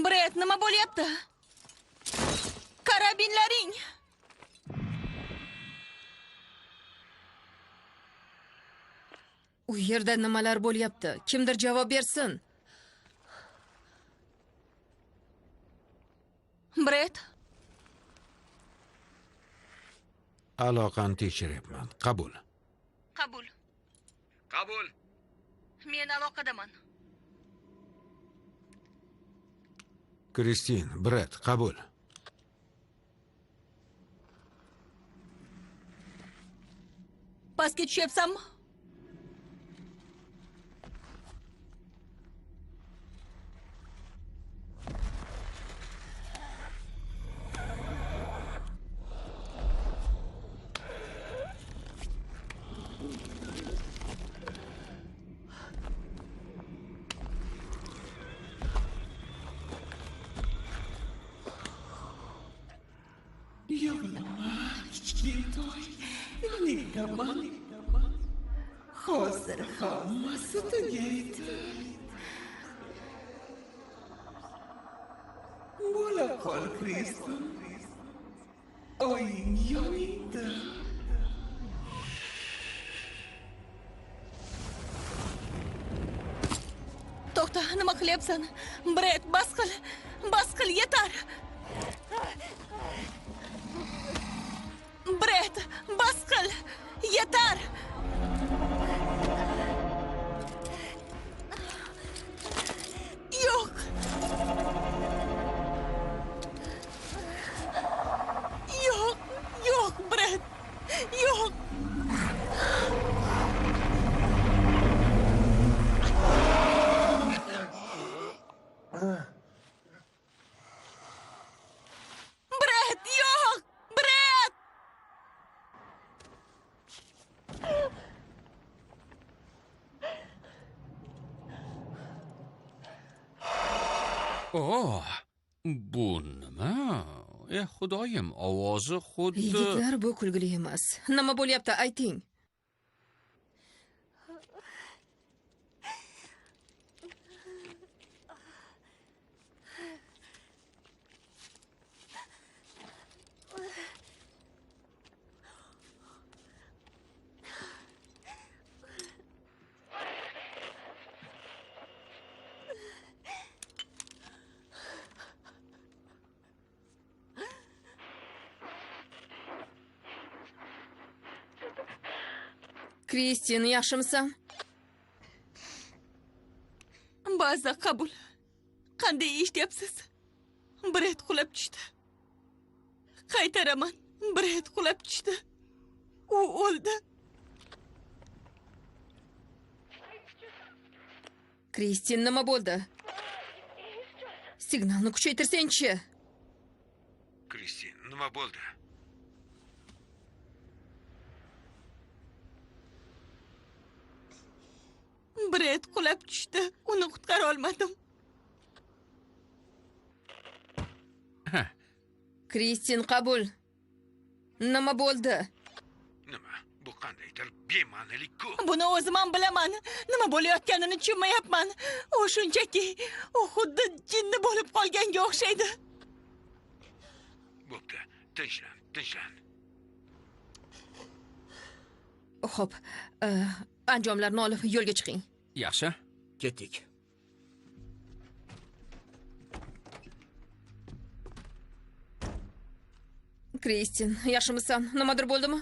Bred, nima bo'lyapti? Karabinlaring! U yerda nimalar bo'lyapti? Kimdir javob bersin. Bred, Aloqani tekshiryapman. Qabul. qabul. Qabul. Men aloqadaman. Kristin, Bred, qabul. Pastga tushyapsanmi? Hozir hammasi tugaydi. Bo'la qol, Kristin. Oying yoningda. To'xta, nima qilyapsan? Bred, bas qil. Bas qil, yetar. Bred, bas qil. Yetar. Yo'q. Yo'q, yo'q, Bred. Yo'q. Bred, yo'q. Bred. Oh, bu nima? Xudoyim, ovozi xuddi... Yigitlar, bu kulgili emas. Nima bo'lyapti? Ayting. Kristin, yaxshimisan? Ba'zi qabul. Qanday eshityapsiz? Bred qulab tushdi. Qaytaraman. Bred qulab tushdi. U o'ldi. Kristin, nima bo'ldi? Signalni kuchaytirsang-chi. Kristin, nima bo'ldi? Bred qulab tushdi. Uni qutqara olmadim. Kristin, qabul. Nima bo'ldi? Nima? Bu qandaydir bema'nilik-ku. Buni o'zim ham bilaman. Nima bo'layotganini tushunmayapman. U shunchaki u xuddi jinni bo'lib qolganga o'xshaydi. Bo'pti. Tinchlan, tinchlan. Xo'p, anjomlarni olib yo'lga chiqing. Yaxshi. Ketdik. Kristin, yaxshimisan? Nimadir bo'ldimi?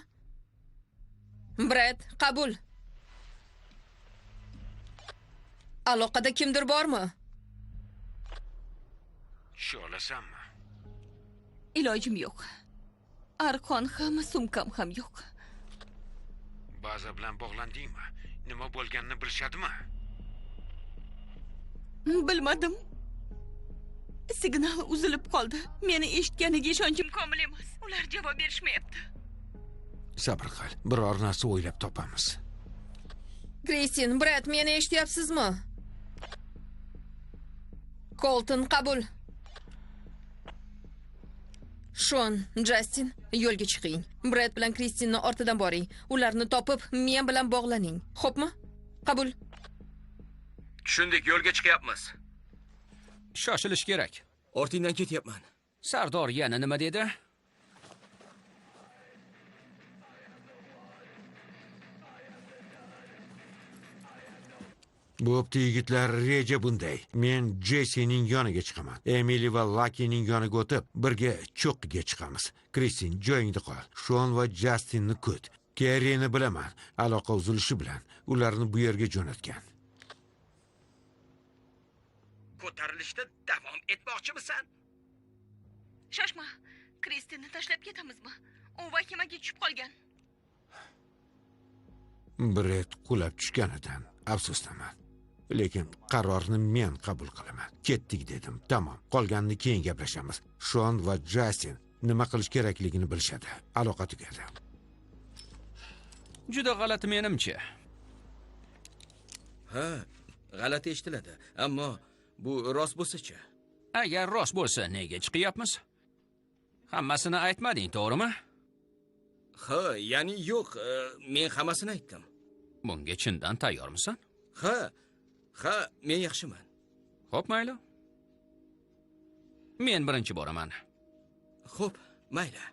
Bred, qabul. Aloqada kimdir bormi? Tusha olasanmi? Ilojim yo'q. arqon ham, sumkam ham yo'q. Baza bilan bog'landingmi? Nima bo'lganini bilishadimi? Bilmadim. Signal uzilib qoldi. Meni eshitganiga ishonchim komil emas. Ular javob berishmayapti. Sabr qil, biror narsa o'ylab topamiz. Kristin, Brad, meni eshityapsizmi? Colton, qabul. Shon, Justin, yo'lga chiqing. Brad bilan Kristinni ortidan boring. Ularni topib, men bilan bog'laning. Xo'pmi? Qabul. Tushundik, yo'lga chiqyapmiz. Shoshilish kerak. Ortingdan ketyapman. Sardor yana nima dedi? Bo'pti yigitlar, reja bunday. Men Jessining yoniga chiqaman. Emily va Luckyning yoniga o'tib, birga cho'qqiga chiqamiz. Kristin, joyingda qol. Shon va Justinni kut. Kerrini bilaman. Aloqa uzilishi bilan ularni bu yerga jo'natgan. Ko'tarilishda davom etmoqchimisan? Shoshma. Kristinni tashlab ketamizmi? U vahimaga tushib qolgan. Brett qulab tushganidan afsusdaman. Lekin qarorni men qabul qilaman. Ketdik dedim. Tamam. Qolganini keyin gaplashamiz. Shon va Justin nima qilish kerakligini bilishadi. Aloqa tugadi. Juda g'alati menimcha. Ha, g'alati eshitiladi. Ammo bu rost bo'lsa-chi? Agar rost bo'lsa, nega chiqyapmiz? Hammasini aytmading, to'g'rimi? Ha, ya'ni yo'q, men hammasini aytdim. Bunga chindan tayyormisan? Ha, men yaxshiman. Xo'p, mayli. Men birinchi boraman. Xo'p, mayli.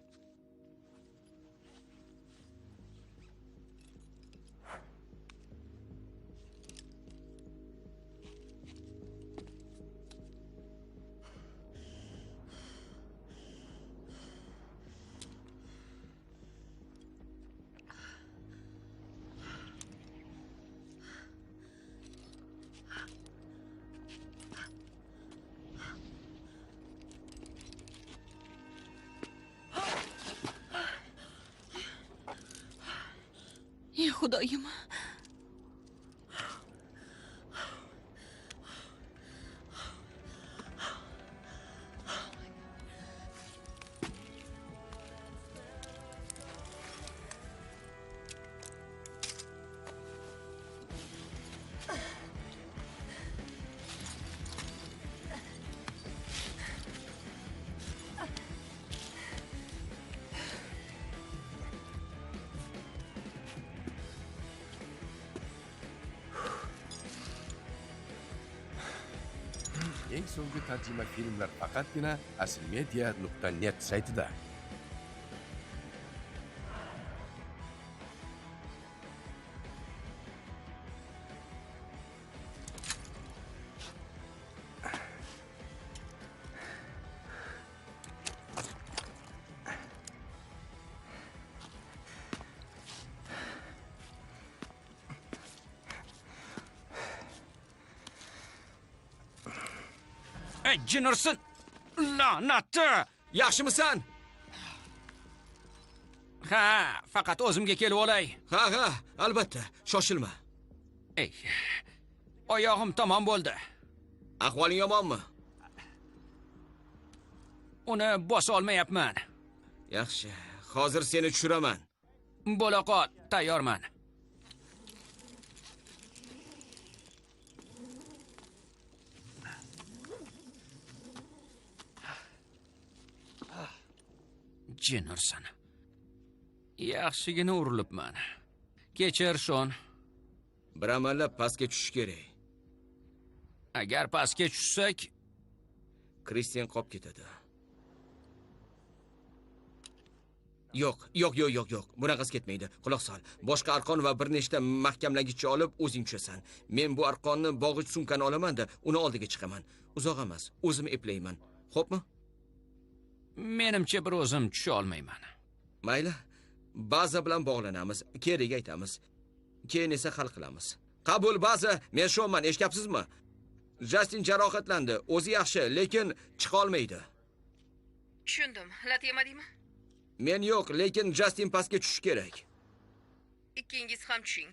Ey Xudoyim. Eng so'nggi tarjima filmlar faqatgina aslmedia.net saytida. Jinursin! La'nati! Yaxshimisan? Ha, faqat o'zimga kelib olay. Ha, albatta. Shoshilma. Ey. Oyog'im tamom bo'ldi. Ahvoling yomonmi? Uni bosa olmayapman. Yaxshi. Hozir seni tushiraman. Bo'la qol, tayyorman. Jinursin. Yaxshigina urilibman. Kechir, Shon. Bir amallab pastga tushish kerak. Agar pastga tushsak, Kristin qolib ketadi. Yo'q. Bunaqasi ketmaydi. Quloq sol. Boshqa arqon va bir nechta mahkamlagichni olib o'zing tushasan. Men bu arqonni bog'ich sumkani olaman-da, uni oldiga chiqaman. Uzoq emas, o'zim eplayman. Xo'pmi? menimcha bir o'zim tusha olmayman. Mayli. Baza bilan bog'lanamiz. Keriga aytamiz. Keyin esa hal qilamiz. Qabul baza. Men Shonman, eshityapsizmi? Justin jarohatlandi. O'zi yaxshi, lekin chiqa olmaydi. Tushundim. Lat yemadingmi? Men yo'q, lekin Jastin pastga tushishi kerak. Ikkingiz ham tushing.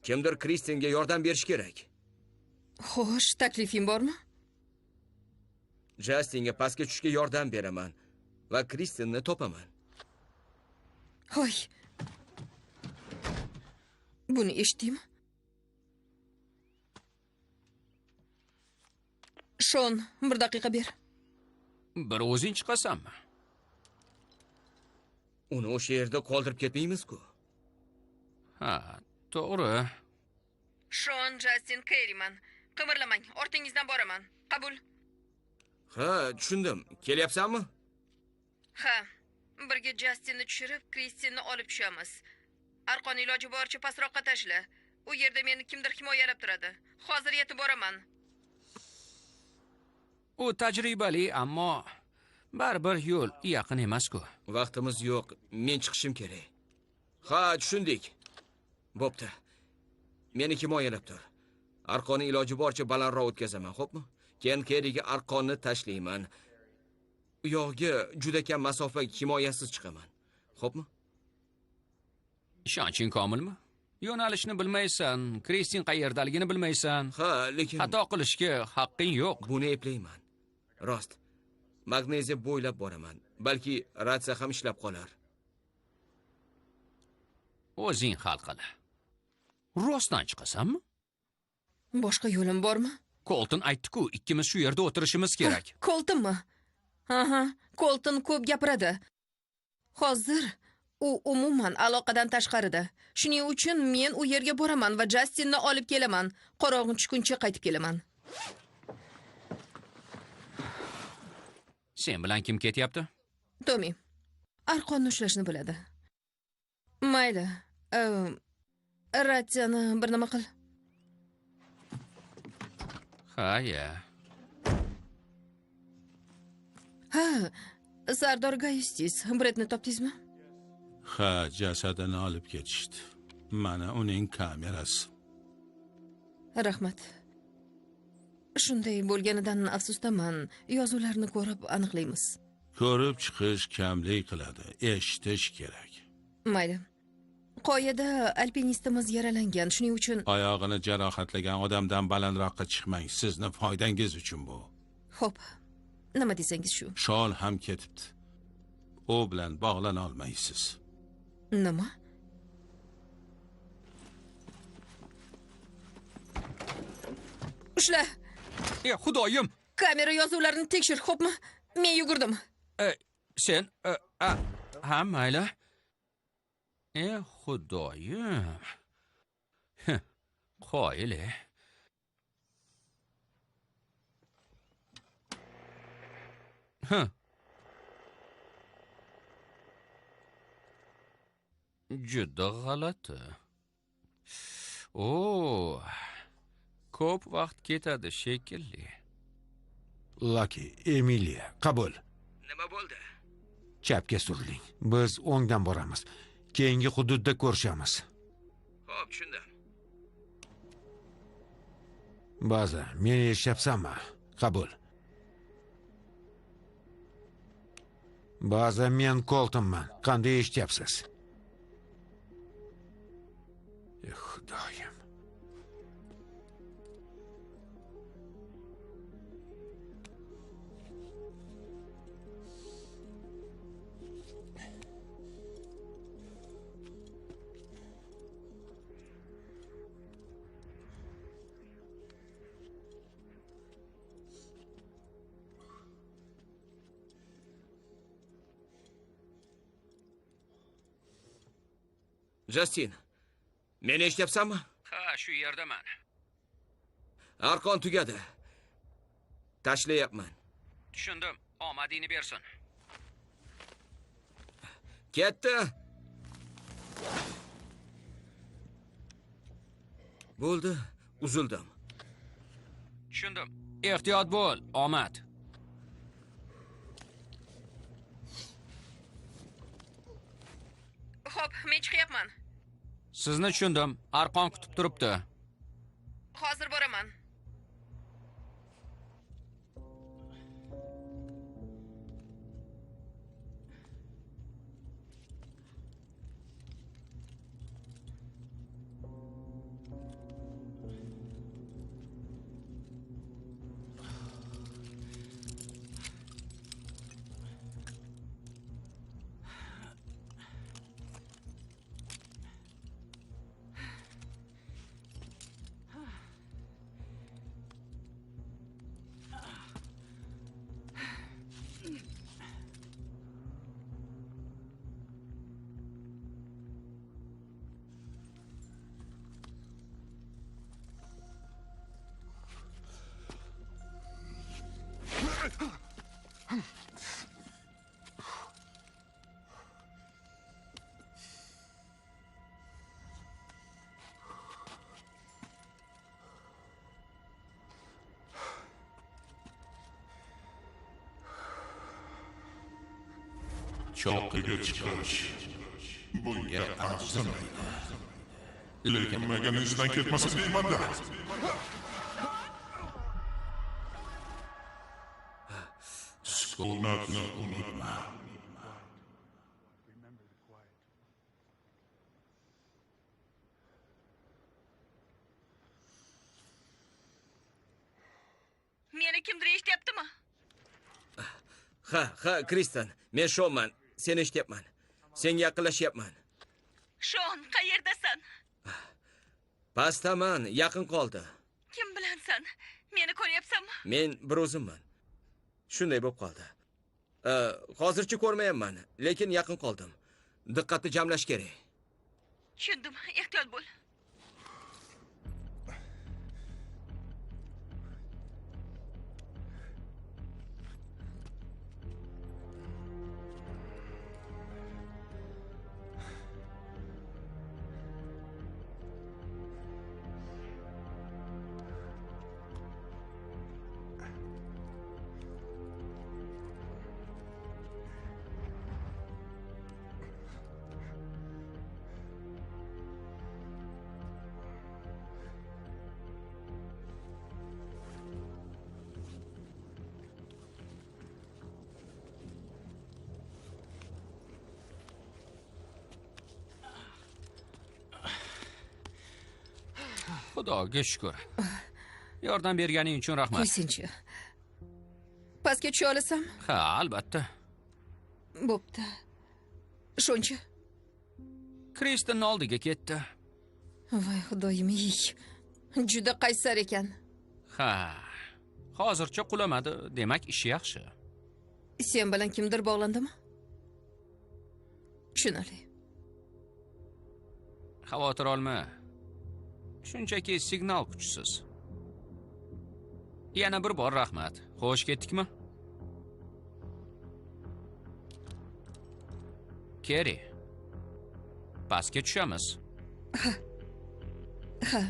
Kimdir Kristinga yordam berish kerak. Xo'sh, taklifing bormi? Jastinga pastga tushishga yordam beraman va Kristinni topaman. Hoy. Buni eshitdingmi? Shon, bir daqiqa ber. Bir o'zing chiqasanmi? Uni o'sha yerda qoldirib ketmaymiz-ku. Ha, to'g'ri. Shon, Justin, Kerriman. Qimirlamang, ortingizdan boraman. Qabul. Ha, tushundim. Kelyapsanmi? Ha, birga Justinni tushirib, Kristinni olib tushamiz. Arqon iloji boricha pastroqqa tashla. U yerda meni kimdir himoyalab turadi. Hozir yetib boraman. U tajribali, ammo baribir yo'l yaqin emas-ku. Vaqtimiz yo'q. Men chiqishim kerak. Ha, tushundik. Bo'pti. Meni himoyalab tur. Arqonni iloji boricha balandroq o'tkazaman, xo'pmi? Keyin Kerriga arqonni tashlayman. U yoqga juda kam masofa himoyasiz chiqaman. Xo'pmi? Ishonching komilmi? Yo'nalishni bilmaysan, Kristin qayerdaligini bilmaysan. Ha, lekin xato qilishga haqqing yo'q. Buni eplayman. Rost. Magneziya bo'ylab boraman. Balki ratsiya ham ishlab qolar. O'zing hal qil. Rostdan chiqasanmi? Boshqa yo'lim bormi? Colton aytdi-ku, ikkimiz shu yerda o'tirishimiz kerak. Coltonmi? Aha, Colton ko'p gapiradi. Hozir u umuman aloqadan tashqarida. Shuning uchun men u yerga boraman va Justinni olib kelaman. Qorong'i tushguncha qaytib kelaman. Sen bilan kim ketyapti? Tomi. Arqonni ushlashni biladi. Mayli. Ratsiyani bir nima qil. Ha-ya. Ha, Sardor Gaistis, Bretni topdingizmi? Ha, jasadini olib ketishdi. Mana uning kamerasi. Rahmat. Shunday bo'lganidan afsusdaman. Yozuvlarni ko'rib aniqlaymiz. Ko'rib chiqish kamlik qiladi. Eshitish kerak. Mayli. Qoyada alpinistimiz yaralangan, shuning uchun Oyog'ini jarohatlagan odamdan balandroqqa chiqmang. Sizni foydangiz uchun bu. Xo'p. Nima desangiz shu? Shol ham ketibdi. U bilan bog'lana olmaysiz. Nima? Ushla. Xudoyim. Kamera yozuvlarini tekshir, xo'pmi? Men yugurdim. Sen ha, mayli. Xudoyim. Qoyil. Juda g'alati. Ko'p vaqt ketadi shekilli. Lucky, Emilia, qabul. Nima bo'ldi? Chapga suriling. Biz o'ngdan boramiz. Keyingi hududda ko'rishamiz. Xo'p, tushundim. Baza, meni eshityapsanmi? Qabul. Baza, men Coltonman. Qanday eshityapsiz? Xudoyim. Justin, meni eshityapsanmi? Ha, shu yerdaman. Arqon tugadi. Tashlayapman. Tushundim. Omadingni bersin. Ketdi. Bo'ldi, uzildim. Tushundim. Ehtiyot bo'l, omad. Xo'p, men chiqyapman. Sizni tushundim. Arqon kutib turibdi. Hozir boraman. cho'qqiga chiqish bunga arzimaydi. Lekin megan izdan ketmasa deyman-da. Sukunatni unutma. Meni kimdir eshityaptimi? Ha, Kristin, men Shonman. Seni eshityapman. Senga yaqinlashyapman. Shon, qayerdasan? Pastdaman, yaqin qoldi. Kim bilansan? Meni ko'ryapsanmi? Men bir o'zimman. Shunday bo'lib qoldi. Hozircha ko'rmayapman, lekin yaqin qoldim. Diqqatni jamlash kerak. Tushundim, ehtiyot bo'l. Xudoga shukr. Yordam berganing uchun rahmat. Qo'ysin-chi. Pastga tusha olasam? Ha, albatta. Bo'pti. Shuncha. Kristin oldiga ketdi. Voy xudoyim, juda qaysar ekan. Ha. Hozircha qulamadi, demak ishi yaxshi. Sen bilan kimdir bog'landimi? Tushunarli. Xavotir olma. Shunchaki signal kuchsiz. Yana bir bor rahmat. Xo'sh, ketdikmi? Keri. Pastga tushamiz. Ha.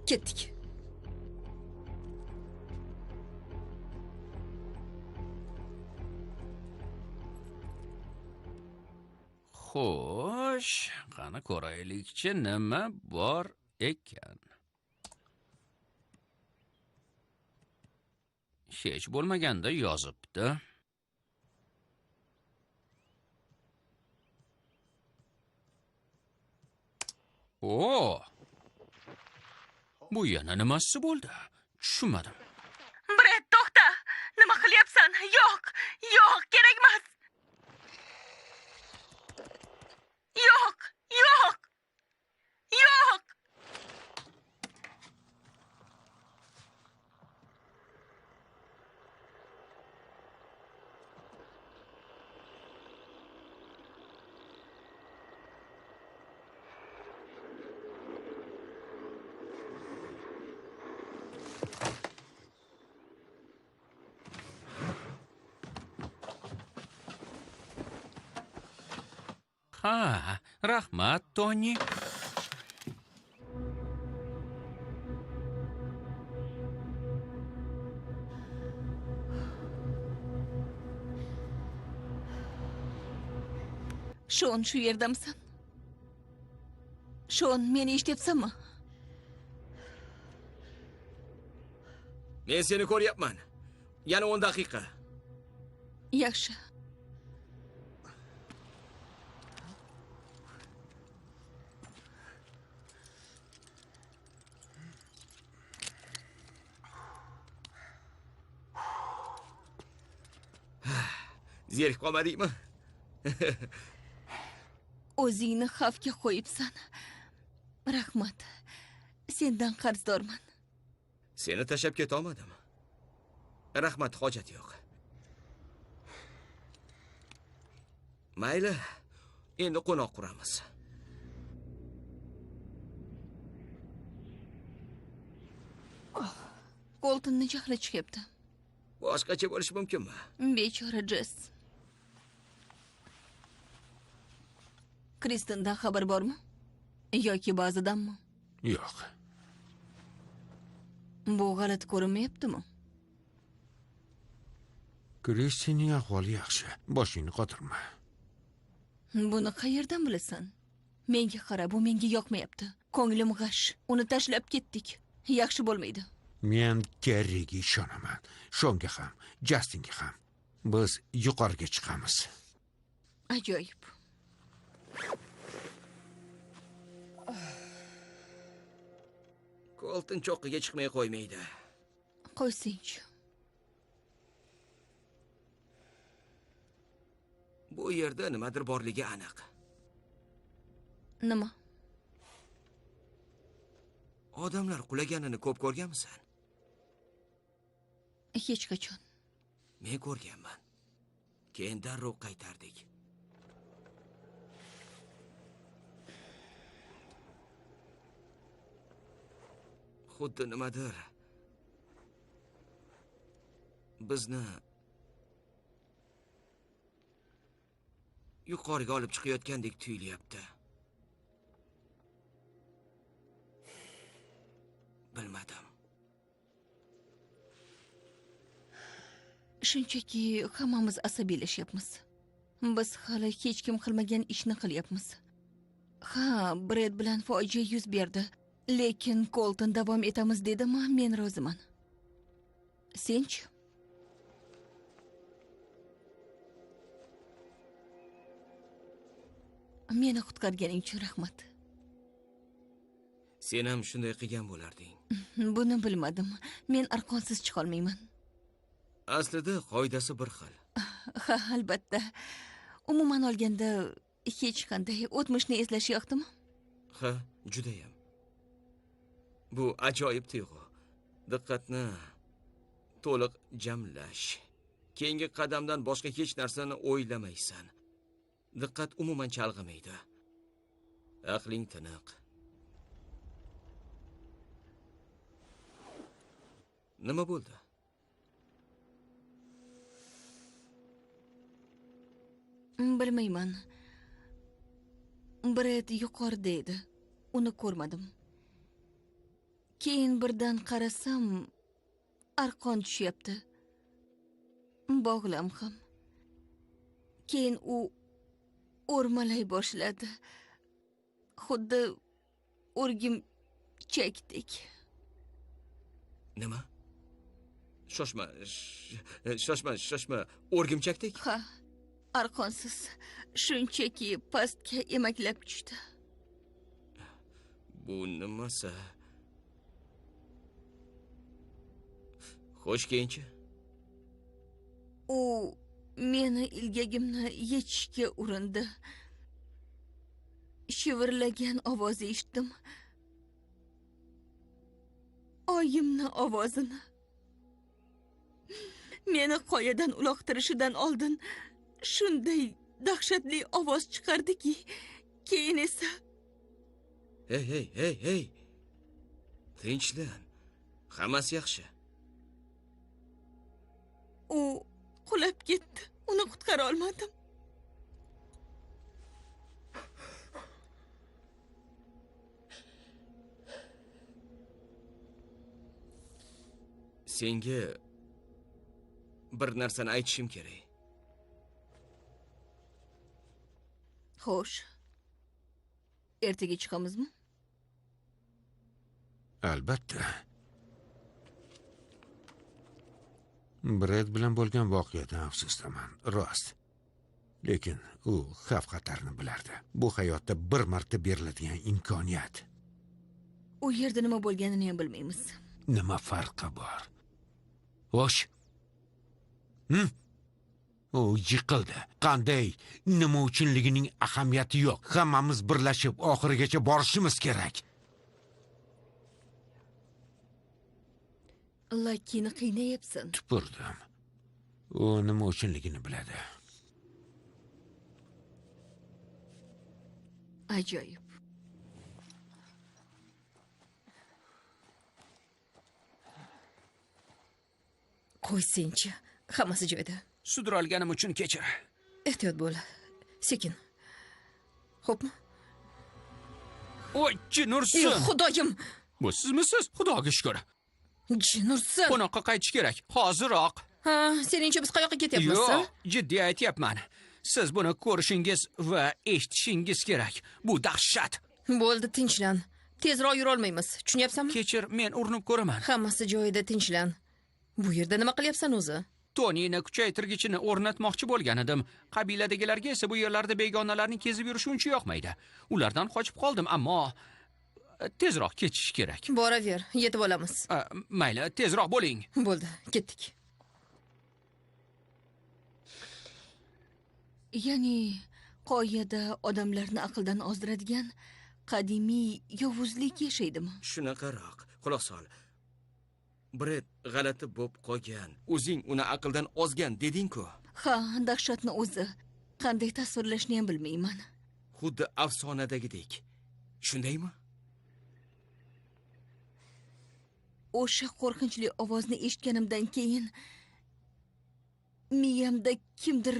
Ketdik. Xo'sh, qani ko'raylikchi nima bor ekan. Hech bo'lmaganda yozibdi. O! Bu yana nimasi bo'ldi? Tushunmadim. Bret, to'xta. Nima qilyapsan? Yo'q, kerak emas. Yo'q. Ha, rahmat, Toni. Shon, shu yerdamisan? Shon, meni eshityapsanmi? Men seni ko'ryapman. Yana 10 daqiqa. Yaxshi. Zerikib qolmadingmi? O'zingni xavfga qo'yibsan. Rahmat. Sendan qarzdorman. Seni tashlab keta olmadim. Rahmat, hojat yo'q. Mayli, endi qo'noq quramiz. Koltinni jahli chiqibdi. Boshqacha bo'lishi mumkinmi? Bechora Jess. Kristindan xabar bormi? Yoki ba'zidanmi? Yo'q. Bu g'alati ko'rinmayaptimi? Kristining ahvoli yaxshi. Boshingni qotirma. Buni qayerdan bilasan? Menga qara, bu menga yoqmayapti. Ko'nglim g'ash. Uni tashlab ketdik. Yaxshi bo'lmaydi. Men Kerriga ishonaman. Shonga ham, Jastinga ham. Biz yuqoriga chiqamiz. Ajoyib. Colton cho'qqiga chiqmay qo'ymaydi. Qo'ysingchi. Bu yerda nimadir borligi aniq. Nima? Odamlar qulaganini ko'p ko'rganmisan? Hech qachon. Men ko'rganman. Keyin darrov qaytardik. Xuddi nimadir bizni yuqoriga olib chiqayotgandek tuyulyapti. Bilmadim. Shunchaki hammamiz asabiylashyapmiz. Biz hali hech kim qilmagan ishni qilyapmiz. Ha, Brad bilan fojia yuz berdi. Lekin Colton davom etamiz dedimi, men roziman. Senchi? Meni qutqarganing uchun rahmat. Sen ham shunday qilgan bo'larding. Buni bilmadim. Men arqonsiz chiqa olmayman. Aslida qoidasi bir xil. Ha, albatta. Umuman olganda hech qanday o'tmishni eslash yoqdimi? Ha, juda ham. Bu ajoyib tuyg'u. Diqqatni to'liq jamlash. Keyingi qadamdan boshqa hech narsani o'ylamaysan. Diqqat umuman chalg'imaydi. Aqling tiniq. Nima bo'ldi? Bilmayman. Brad yuqorida edi. Uni ko'rmadim. Keyin birdan qarasam, arqon tushyapti. Bog'lam ham. Keyin u o'rmalay boshladi. Xuddi o'rgim chekdik. Nima? Shoshma. O'rgimchakdek? Ha, arqonsiz. Shunchaki pastga emaklab tushdi. Bu nimasi? Xo'sh, keyinchi? U meni ilgagimni yechishga urindi. Shivirlagan ovoz eshitdim. Oyimni ovozini. Meni qoyadan uloqtirishidan oldin shunday dahshatli ovoz chiqardiki, keyin esa Hey. Tinchlan. Hammasi yaxshi. u qulab ketdi. Uni qutqara olmadim. Senga bir narsani aytishim kerak. Xo'sh. Ertaga chiqamizmi? Albatta. Brad bilan bo'lgan voqeadan afsusdaman, rost. Lekin u xavf-xatarni bilardi. Bu hayotda bir marta beriladigan imkoniyat. U yerda nima bo'lganini ham bilmaymiz. Nima farqi bor? Xo'sh. U yiqildi. Qanday, nima uchunligining ahamiyati yo'q. Hammamiz birlashib oxirigacha borishimiz kerak. Lakini qiynayapsan. Tupurdim. U nima uchunligini biladi. Ajoyib. Qo'ysinchi, hammasi joyida. Sudralganim uchun kechir. Ehtiyot bo'l. Sekin. Xo'pmi? Voy, Jinursin. Xudoyim. Bu sizmisiz? Xudoga shukr. Jinursin. Qo'noqqa qaytish kerak. Hoziroq. Ha, seningcha biz qayoqqa ketyapmiz? Yo'q, jiddiy aytyapman. Siz buni ko'rishingiz va eshitishingiz kerak. Bu dahshat. Bo'ldi, tinchlan. Tezroq yura olmaymiz. Tushunyapsanmi? Kechir, men urinib ko'raman. Hammasi joyida, tinchlan. Bu yerda nima qilyapsan o'zi? Tonini kuchaytirgichini o'rnatmoqchi bo'lgan edim. Qabiladagilarga esa bu yerlarda begonalarning kezib yurishi uncha yoqmaydi. Ulardan qochib qoldim, ammo tezroq ketish kerak. Boraver, yetib olamiz. Mayli, tezroq bo'ling. Bo'ldi, ketdik. Ya'ni qoyada odamlarni aqldan ozdiradigan qadimiy yovuzlik yashaydimi? Shunaqaroq. Quloq sol. Bred g'alati bo'lib qolgan. O'zing uni aqldan ozgan deding-ku. Ha, dahshatni o'zi. Qanday tasvirlashni ham bilmayman. Xuddi afsonadagidek. Shundaymi? O'sha qo'rqinchli ovozni eshitganimdan keyin miyamda kimdir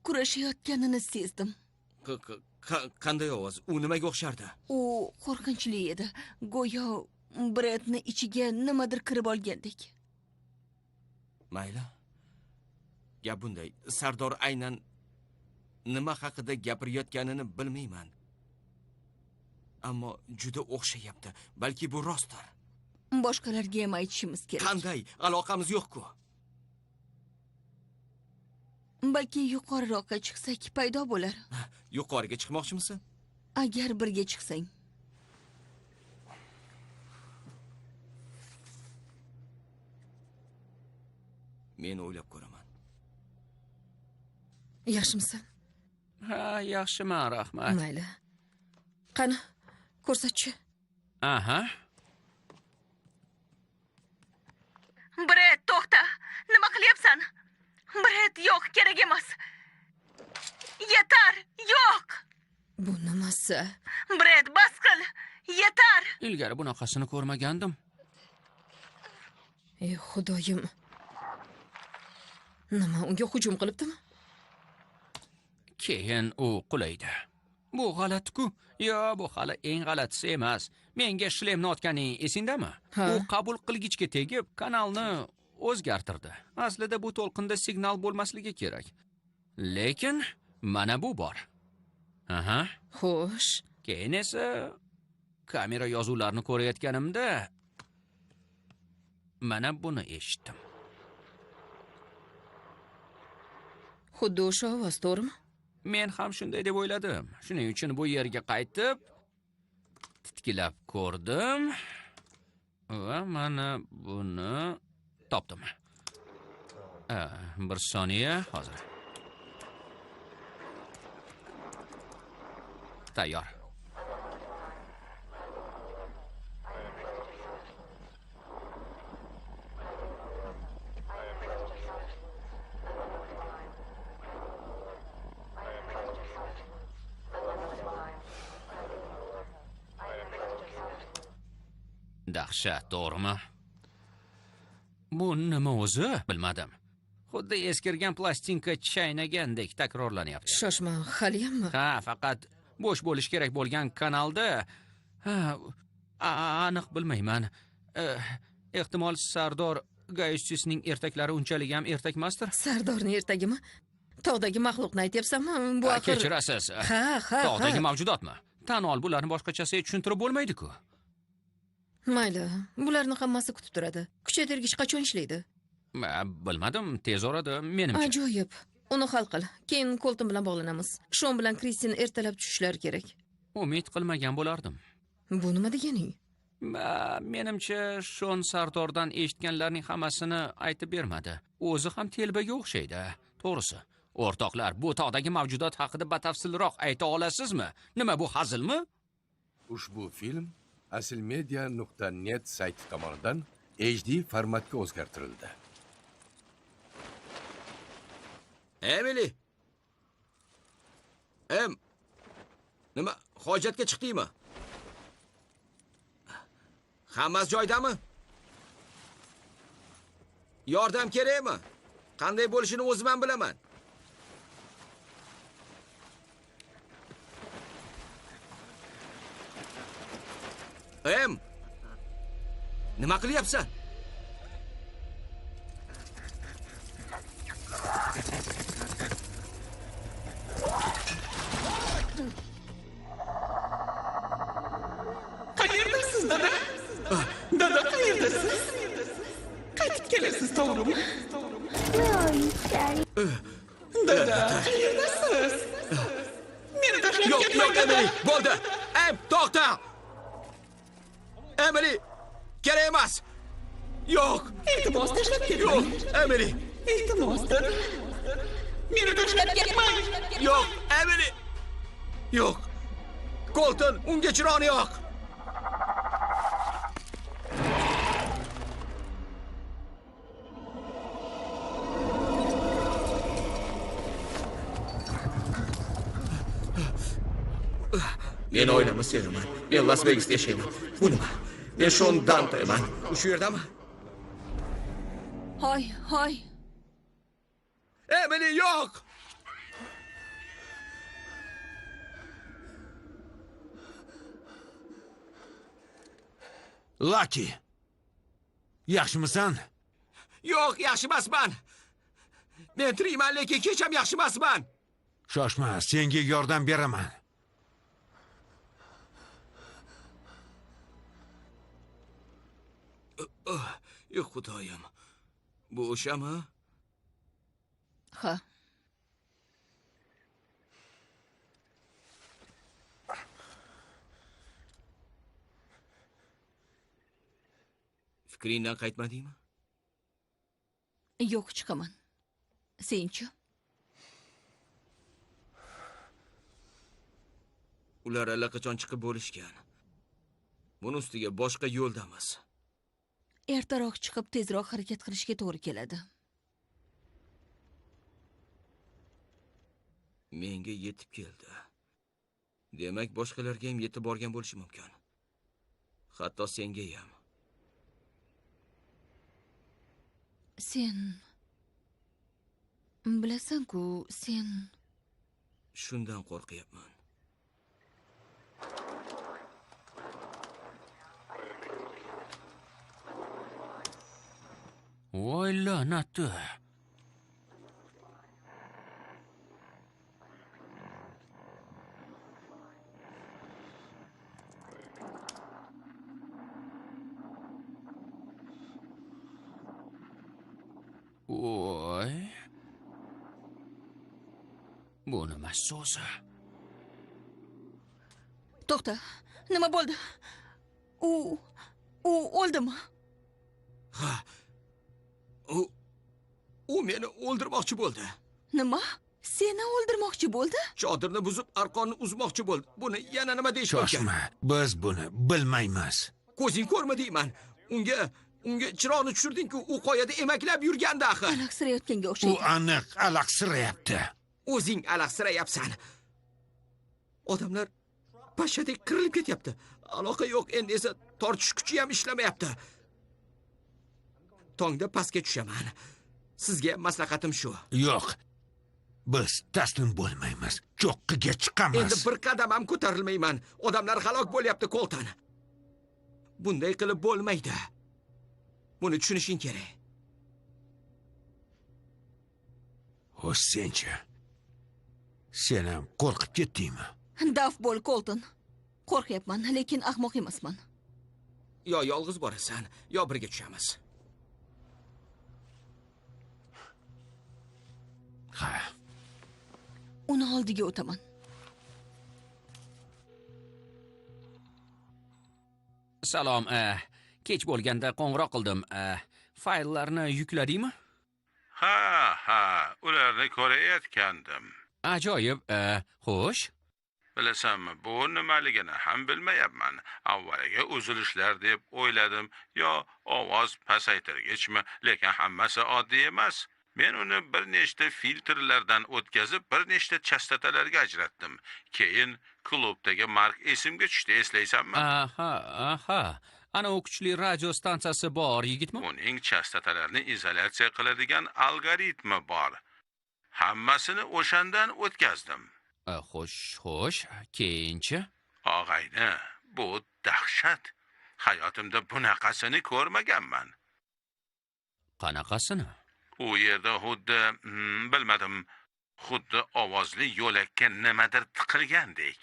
kurashayotganini sezdim. Qanday ovoz? U nimaga o'xshardi? U qo'rqinchli edi. Go'yo Bredni ichiga nimadir kirib olgandek. Mayli. Gap bunday. Sardor aynan nima haqida gapirayotganini bilmayman. Ammo juda o'xshayapti. Balki bu rostdir. Boshqalarga ham aytishimiz kerak. Qanday? Aloqamiz yo'q-ku. Balki yuqoriroqqa chiqsak paydo bo'lar. Yuqoriga chiqmoqchimisan? Agar birga chiqsang. Men o'ylab ko'raman. Yaxshimisan? Ha, yaxshiman, rahmat. Mayli. Qani, ko'rsatchi. Aha. Bred, to'xta. Nima qilyapsan? Bred, yo'q, kerak emas. Yetar, yo'q. Bu nimasi? Bred, bas qil. Yetar. Ilgari bunaqasini ko'rmagandim. Ey xudoyim. Nima, unga hujum qilibdimi? Keyin u qulaydi. Bu g'alati-ku. Yo, bu hali eng g'alatisi emas. Menga shlemni otganing esingdami? U qabul qilgichga tegib, kanalni o'zgartirdi. Aslida bu to'lqinda signal bo'lmasligi kerak. Lekin mana bu bor. Aha. Xo'sh. Keyin esa kamera yozuvlarini ko'rayotganimda mana buni eshitdim. Xuddi o'sha ovoz, to'g'rimi? Men ham shunday deb o'yladim. Shuning uchun bu yerga qaytib, titkilab ko'rdim va mana buni topdim. Bir soniya, hozir. Tayyor. Dahshat, to'g'rimi? Bu nima o'zi? Bilmadim. Xuddi eskirgan plastinka chaynagandek takrorlanyapti. Shoshma, haliyammi? Ha, faqat bo'sh bo'lish kerak bo'lgan kanalda. Ha, aniq bilmayman. Ehtimol Sardor Gayustisning ertaklari unchalik ham ertak emasdir. Sardorning ertagimi? Tog'dagi maxluqni aytyapsanmi? Bu axir Kechirasiz. Ha. Tog'dagi mavjudotmi? Tan ol, bularni boshqachasiga tushuntirib bo'lmaydi-ku. Mayli, bularni hammasi kutib turadi. Kuchaytirgich qachon ishlaydi? Bilmadim, tez orada menimcha. Ajoyib. Uni hal qil. Keyin Colton bilan bog'lanamiz. Shon bilan Kristin ertalab tushishlari kerak. Umid qilmagan bo'lardim. Bu nima deganing? Menimcha Shon Sardordan eshitganlarning hammasini aytib bermadi. O'zi ham telbaga o'xshaydi. To'g'risi, o'rtoqlar, bu tog'dagi mavjudot haqida batafsilroq ayta olasizmi? Nima bu, hazilmi? Ushbu film asilmedia.net sayti tomonidan HD formatga o'zgartirildi. Emily. Nima, hojatga chiqdingmi? Hammasi joydami? Yordam kerakmi? Qanday bo'lishini o'zim ham bilaman. Nima qilyapsan? dada? Dada qayerdasiz? Qaytib kelasiz, to'g'rimi? Dada, qayerdasiz? Meni tashlab Yo'q, ketmang, dada. Emily, bo'ldi. To'xta. Emily, kerak emas. Yo'q. Iltimos, tashlab ketmang. Yo'q, Emily. Iltimos, dada. Meni tashlab ketmang. Yo'q, Emily. Yo'q. Colton, unga chiroqni yoq. Men oilamni sevaman. Men Las Vegasda yashayman. Bu nima? Men Shon Danteman. U shu yerdami? Hoy. Emily, yo'q. Lucky. Yaxshimisan? Yo'q, yaxshi emasman. Men tirikman, lekin hech ham yaxshi emasman. Shoshma, senga yordam beraman. Xudoyim. Bu o'shami? Ha. Fikringdan qaytmadingmi? Yo'q, chiqaman. Senchi? Ular allaqachon chiqib bo'lishgan. Buni ustiga boshqa yo'ldamiz. Ertaroq chiqib tezroq harakat qilishga to'g'ri keladi. Menga yetib keldi. Demak, boshqalarga ham yetib borgan bo'lishi mumkin. Hatto senga ham. Sen bilasan-ku, sen Shundan qo'rqyapman. Voy la'nati. Voy. Bu nima so'zi? to'xta. Nima bo'ldi? U o'ldimi? Ha. U meni o'ldirmoqchi bo'ldi. Nima? Seni o'ldirmoqchi bo'ldi? Chodirni buzib, arqonni uzmoqchi bo'ldi. Buni yana nima deyish mumkin? Shoshma, biz buni bilmaymiz. Ko'zing ko'rmadingman. Unga chiroqni tushirding-ku, u qoyada emaklab yurgandi axir. Alaqsirayotganga U o'xshaydi. aniq alaqsirayapti. O'zing alaqsirayapsan. Odamlar pashshadek qirilib ketyapti. Aloqa yo'q, endi esa tortish kuchi ham ishlamayapti. Tongda pastga tushaman. Sizga maslahatim shu. Yo'q. Biz taslim bo'lmaymiz. Cho'qqiga chiqamiz. Endi bir qadam ham ko'tarilmayman. Odamlar halok bo'lyapti, Colton. Bunday qilib bo'lmaydi. Buni tushunishing kerak. Xo'sh, senchi? Sen ham qo'rqib ketdingmi? Daf bo'l, Colton. Qo'rqyapman, lekin ahmoq emasman. Yo yolg'iz borasan, yo birga tushamiz. Ha. Uni oldiga o'taman. Salom, kech bo'lganda qo'ng'iroq qildim. Fayllarni yukladingmi? Ha, ularni ko'rayotgandim. Ajoyib, xo'sh. Bilasanmi, bu nimaligini ham bilmayapman. Avvaliga uzilishlar deb o'yladim, yo ovoz pasaytirgichmi, lekin hammasi oddiy emas. Men uni bir nechta filtrlardan o'tkazib, bir nechta chastatalarga ajratdim. Keyin klubdagi Mark esimga tushdi, eslaysanmi? Aha. Ana u kuchli radio stansiyasi bor yigitmi? Uning chastatalarni izolyatsiya qiladigan algoritmi bor. Hammasini o'shandan o'tkazdim. Xo'sh, keyinchi? Og'ayni, bu dahshat. Hayotimda bunaqasini ko'rmaganman. Qanaqasini? U yerda bilmadim, xuddi ovozli yo'lakka nimadir tiqilgandek.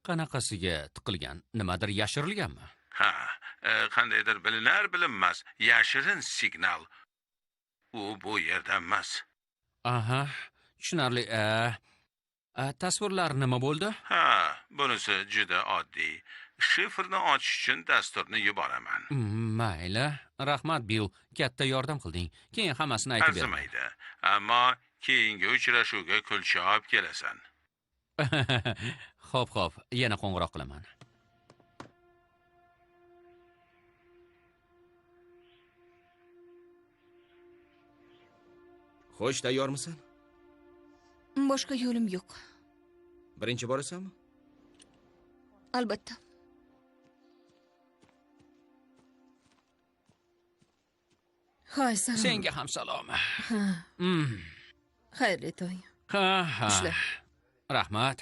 Qanaqasiga tiqilgan? Nimadir yashirilganmi? Ha, qandaydir bilinar bilinmas yashirin signal. U bu yerda emas. Aha, tushunarli. Tasvirlar nima bo'ldi? Ha, bunisi juda oddiy. Shifrni ochish uchun dasturni yuboraman. Mayli. Rahmat, Bill. Katta yordam qilding. Keyin hammasini aytib ber. Arzimaydi. Ammo keyingi uchrashuvga kulcha olib kelasan. Xo'p, yana qo'ng'iroq qilaman. Xo'sh, tayyormisan? Boshqa yo'lim yo'q. Birinchi borasanmi? Albatta. Hoy, salom. Senga ham salom. Xayrli tong. Ha. Ushla. Rahmat.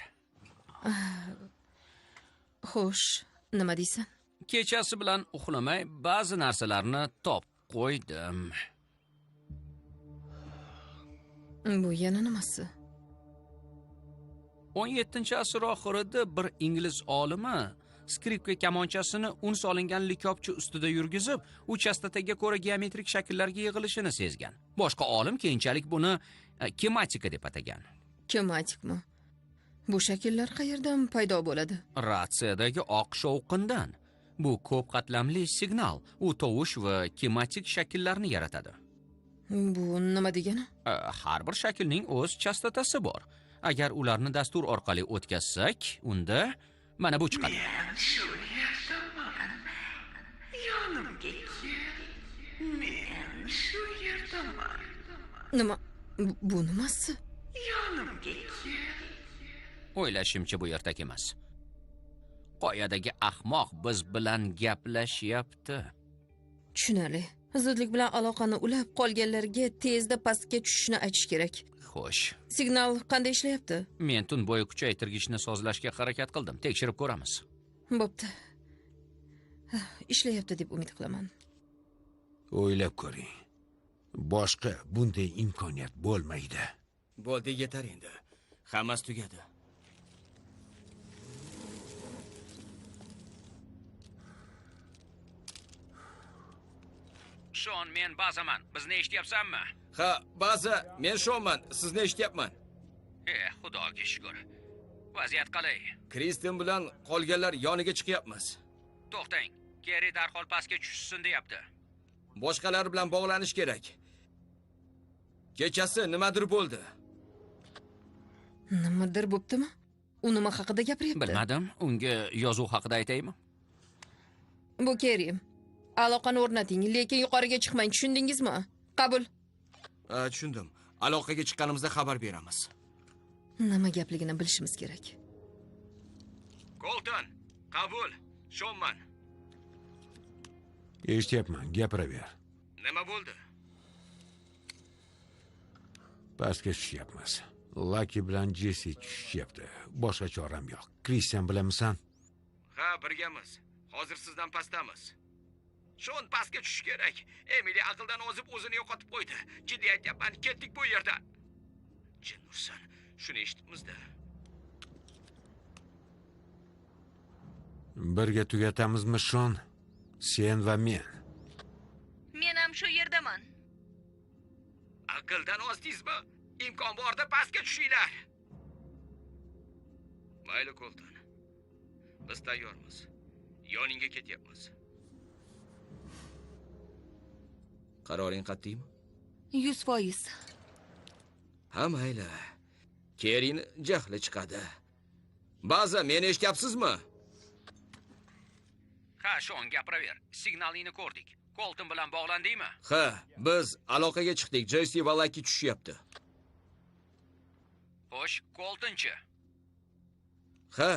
Xo'sh, nima deysan? Kechasi bilan uxlamay ba'zi narsalarni topib qo'ydim. Bu yana nimasi? 17-asr oxirida bir ingliz olimi skripka kamonchasini un solingan likopcha ustida yurgizib, u chastataga ko'ra geometrik shakllarga yig'ilishini sezgan. Boshqa olim keyinchalik buni kematika deb atagan. Kematikmi? Bu shakllar qayerdan paydo bo'ladi? Ratsiyadagi oq shovqindan. Bu ko'p qatlamli signal. U tovush va kematik shakllarni yaratadi. Bu nima degani? Har bir shaklning o'z chastotasi bor. Agar ularni dastur orqali o'tkazsak, unda mana bu chiqadi. Men shu yerdaman. Yonimga kel. Men shu yerdaman. Nima? Bu nimasi? Yonimga kel. O'ylashimcha bu ertak emas. Qoyadagi ahmoq biz bilan gaplashyapti. Tushunarli. Zudlik bilan aloqani ulab qolganlarga tezda pastga tushishni aytish kerak. Xo'sh. Signal qanday ishlayapti? Men tun bo'yi kuchaytirgichni sozlashga harakat qildim. Tekshirib ko'ramiz. Bo'pti. Ishlayapti deb umid qilaman. O'ylab ko'ring. Boshqa bunday imkoniyat bo'lmaydi. Bo'ldi, yetar endi. Hammasi tugadi. Shon, men bazaman. Bizni eshityapsanmi? Ha, baza, men Shonman. Sizni eshityapman. Xudoga shukr. Vaziyat qalay? Kristen bilan qolganlar yoniga chiqyapmiz. To'xtang. Geri darhol pastga tushsin deyapti. Boshqalar bilan bog'lanish kerak. Kechasi nimadir bo'ldi. Nimadir bo'ptimi? U nima haqida gapiryapti? Bilmadim. Unga yozuv haqida aytaymi? Bu Kerim. Aloqani o'rnating, lekin yuqoriga chiqmang, tushundingizmi? Qabul. Tushundim. Aloqaga chiqqanimizda xabar beramiz. Nima gapligini bilishimiz kerak. Colton, qabul. Shonman. Eshityapman, gapiraver. Nima bo'ldi? Pastga tushyapmiz. Lucky bilan Jesse tushyapti. Boshqa choram yo'q. Kristian bilamsan? Ha, birgamiz. Hozir sizdan pastdamiz. Shon pastga tushish kerak. Emily aqldan ozib o'zini yo'qotib qo'ydi. Jiddiy aytyapman, ketdik bu yerdan. Jin ursin. Shuni eshitdimizda. Birga tugatamizmi Shon? Sen va men. Men ham shu yerdaman. Aqldan ozdingizmi? Imkon borda pastga tushinglar. Mayli, Colton. Biz tayyormiz. Yoningga ketyapmiz. Qaroring qat'iymi? 100%. Ha, mayli. Kerin jahli chiqadi. Baza, meni eshityapsizmi? Ha, Shon, gapiraver. Signalingni ko'rdik. Colton bilan bog'landingmi? Ha, biz aloqaga chiqdik. Jesse va Lucky tushyapti. Xo'sh, Coltonchi? Ha,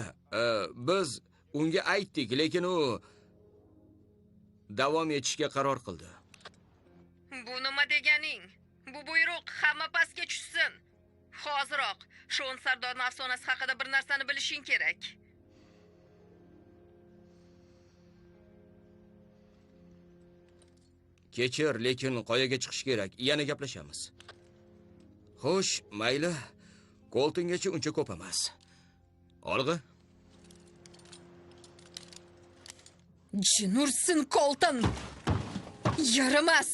biz unga aytdik, lekin u davom etishga qaror qildi. Bu nima deganing? Bu buyruq hamma pastga tushsin. Hoziroq Shon Sardorning afsonasi haqida bir narsani bilishing kerak. Kechir, lekin qoyaga chiqish kerak. Yana gaplashamiz. Xo'sh, mayli. Coltongacha uncha ko'p emas. Olg'a. Jin ursin Colton. Yaramas.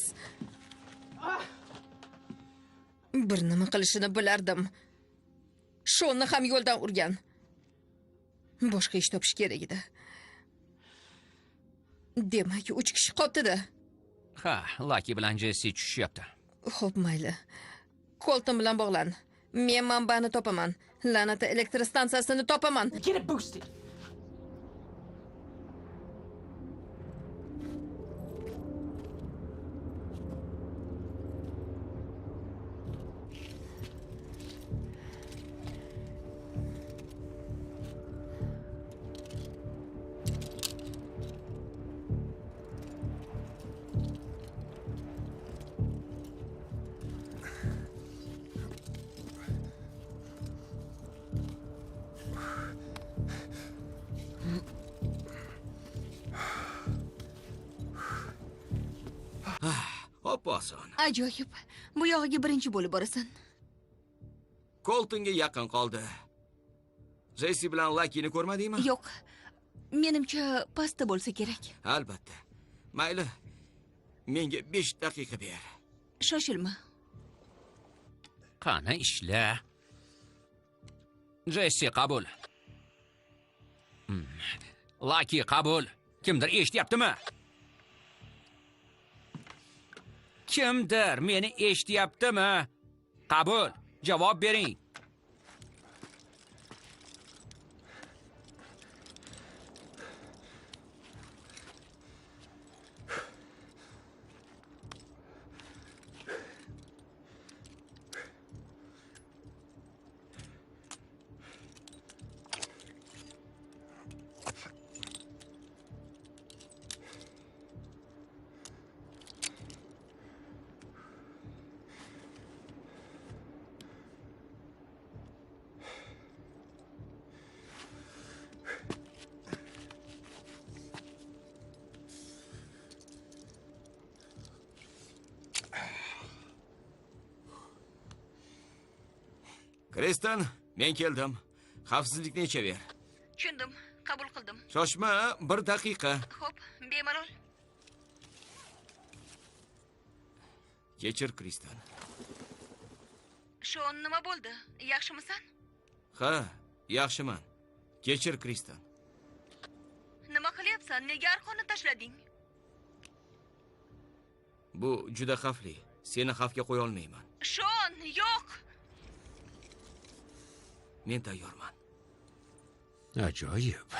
Bir nima qilishini bilardim. Shonni ham yo'ldan urgan. Boshqa ish topish kerak edi. Demak, 3 kishi qoldi-da. Ha, Laki bilan Jessi tushyapti. Xo'p, mayli. Colton bilan bog'lan. Men manbani topaman. La'nati elektr stansiyasini topaman. Get it boosted. Hop oson. Ajoyib. Bu yog'iga birinchi bo'lib borasan. Coltonga yaqin qoldi. Jessi bilan Lakini ko'rmadingmi? Yo'q. Menimcha pastda bo'lsa kerak. Albatta. Mayli. Menga 5 daqiqa ber. Shoshilma. Qani ishla. Jessi qabul. Laki qabul. Kimdir eshityaptimi? Kimdir meni eshityaptimi? Qabul. Javob bering. Kriston, men keldim. Xavfsizlikni ichaver. Tushundim. Qabul qildim. Shoshma, 1 daqiqa. Xo'p, bemalol. Kechir, Kriston. Shon nima bo'ldi? Yaxshimisan? Ha, yaxshiman. Kechir, Kriston. Nima qilyapsan? Nega arqonni tashlading? Bu juda xavfli. Seni xavfga qo'ya olmayman. Shon, yo'q. Men tayyorman. Ajoyib.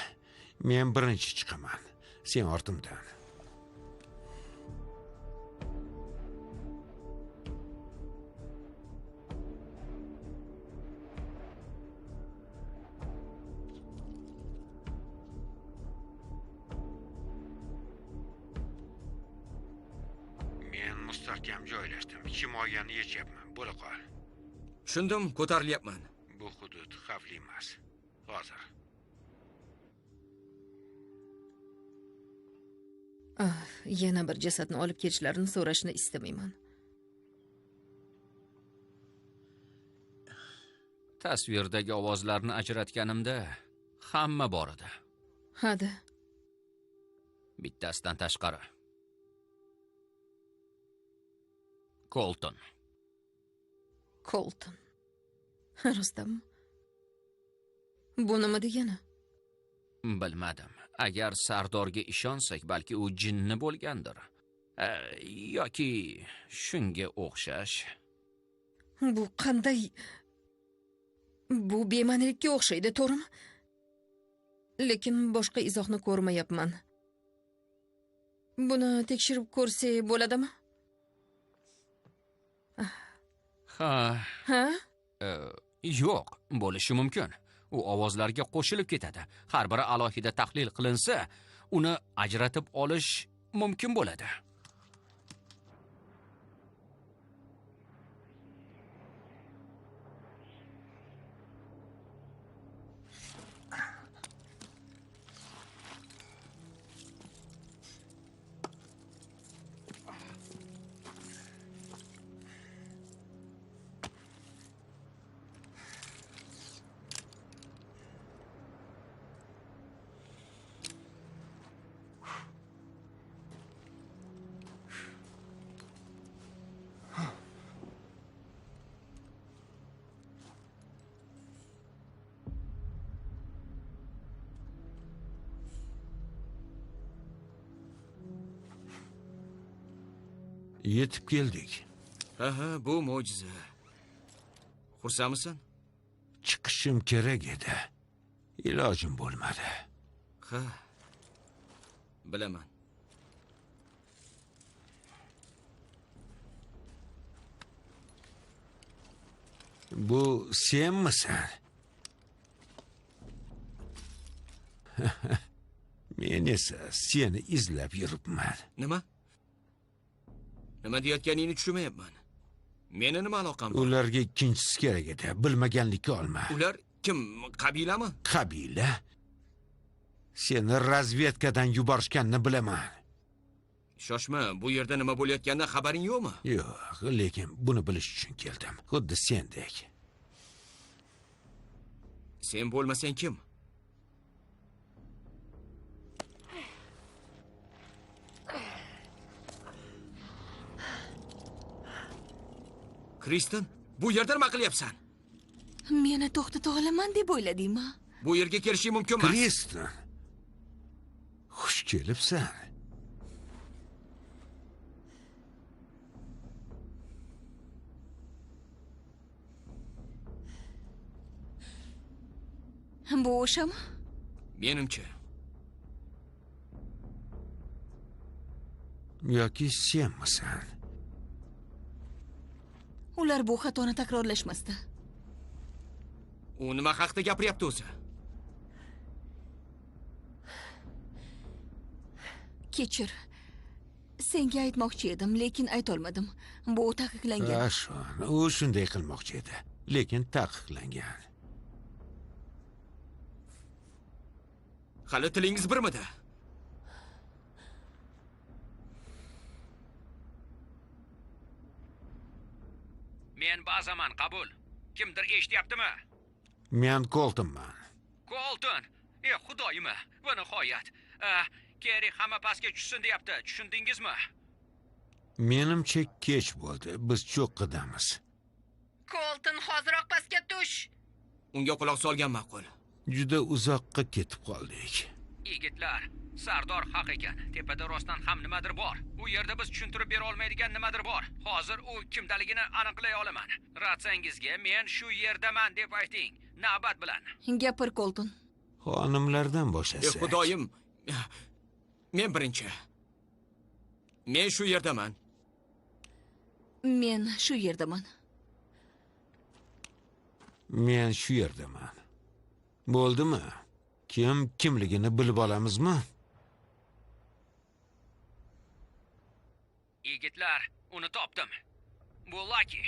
Men birinchi chiqaman. Sen ortimdan. Men mustahkam joylashdim. Himoyani yechyapman. Bo'la qol. Tushundim, ko'tarilyapman. Bu hudud xavfli emas. Hozir. Yana bir jasadni olib ketishlarini so'rashni istamayman. Tasvirdagi ovozlarni ajratganimda hamma bor edi. Hadi. Bittasidan tashqari. Colton. Colton. Rostami? Bu nima degani? Bilmadim. Agar Sardorga ishonsak, balki u jinni bo'lgandir. Yoki shunga o'xshash. Bu qanday? Bu bema'nilikka o'xshaydi, to'g'rimi? Lekin boshqa izohni ko'rmayapman. Buni tekshirib ko'rsak bo'ladimi? Ha? Yo'q, bo'lishi mumkin. U ovozlarga qo'shilib ketadi. Har biri alohida tahlil qilinsa, uni ajratib olish mumkin bo'ladi. Yetib keldik. Ha, bu mo'jiza. Xursandmisan? Chiqishim kerak edi. Ilojim bo'lmadi. Ha. Bilaman. Bu senmisan? Men esa seni izlab yuribman. Nima? Nima deyotganingni tushunmayapman. Meni nima aloqam bor? Ularga ikkinchisi kerak edi. Bilmaganlikka olma. Ular kim? Qabilami? Qabila? Seni razvedkadan yuborishganini bilaman. Shoshma, bu yerda nima bo'layotganidan xabaring yo'qmi? Yo'q, lekin buni bilish uchun keldim. Xuddi sendek. Sen bo'lmasang kim? Kristen, bu yerda nima qilyapsan? Meni to'xtata olaman deb o'yladingmi? Bu yerga kelishing mumkin emas. Kristen. Xush kelibsan. Bu o'shami? Menimcha. Yoki senmisan? Ular bu xatoni takrorlashmasdi. U nima haqida gapiryapti o'zi? Kechir. Senga aytmoqchi edim, lekin aytolmadim. Bu taqiqlangan. Ashon, u shunday qilmoqchi edi, lekin taqiqlangan. Hali tilingiz birmidi? Men bazaman, qabul. Kimdir eshityaptimi? Men Coltonman. Colton. Xudoyim, va nihoyat. Keri hamma pastga tushsin deyapti. Tushundingizmi? Menimcha kech bo'ldi. Biz cho'qqidamiz. Colton, hoziroq pastga tush. Unga quloq solgan ma'qul. Juda uzoqqa ketib qoldik. Yigitlar, Sardor haq ekan. Tepada rostdan ham nimadir bor. U yerda biz tushuntirib bera olmaydigan nimadir bor. Hozir u kimdaligini aniqlay olaman. Ratsangizga men shu yerdaman deb ayting. Navbat bilan. Gapir, Colton. Xonimlardan boshlasak. Xudoyim. Men birinchi. Men shu yerdaman. Men shu yerdaman. Men shu yerdaman. Bo'ldimi? Kim kimligini bilib olamizmi? Yigitlar, uni topdim. Bu Lucky.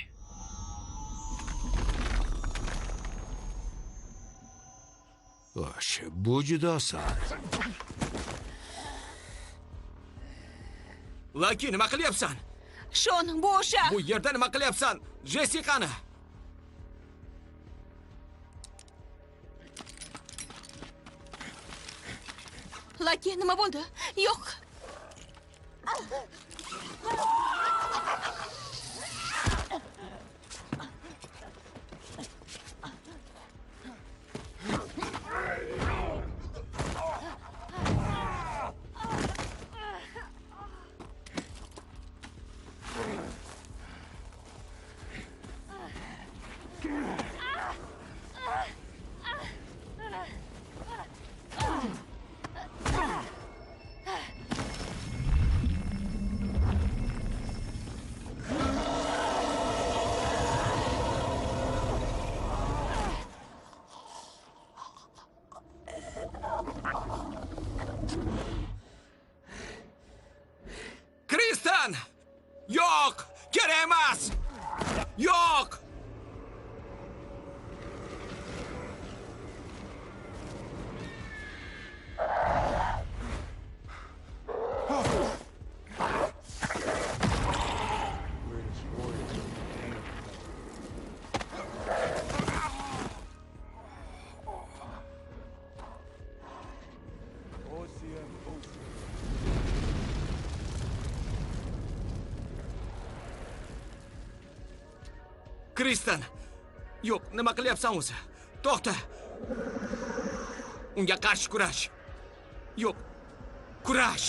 Xo'sh, bu juda oson. Lucky, nima qilyapsan? Shon, bu o'sha. Bu yerda nima qilyapsan? Jessicani. Lucky, nima bo'ldi? Yo'q. Kristen! Yo'q! Kerak emas! Yo'q! Kristen! Yo'q, nima qilyapsan o'zi? To'xta! Unga qarshi kurash. Yo'q. Kurash.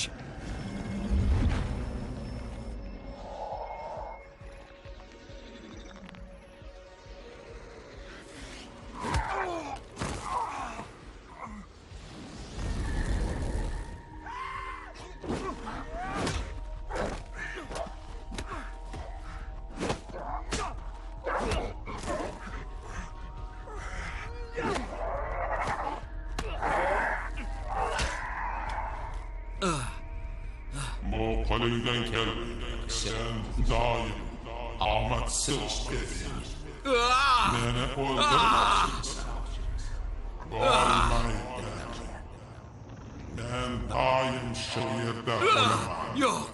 Bu qo'lingdan kelmaydi. Sen doim omadsiz eding. Meni o'ldirmoqchimisan? Bo'lmaydi. Men doim shu yerda bo'laman. Yo'q.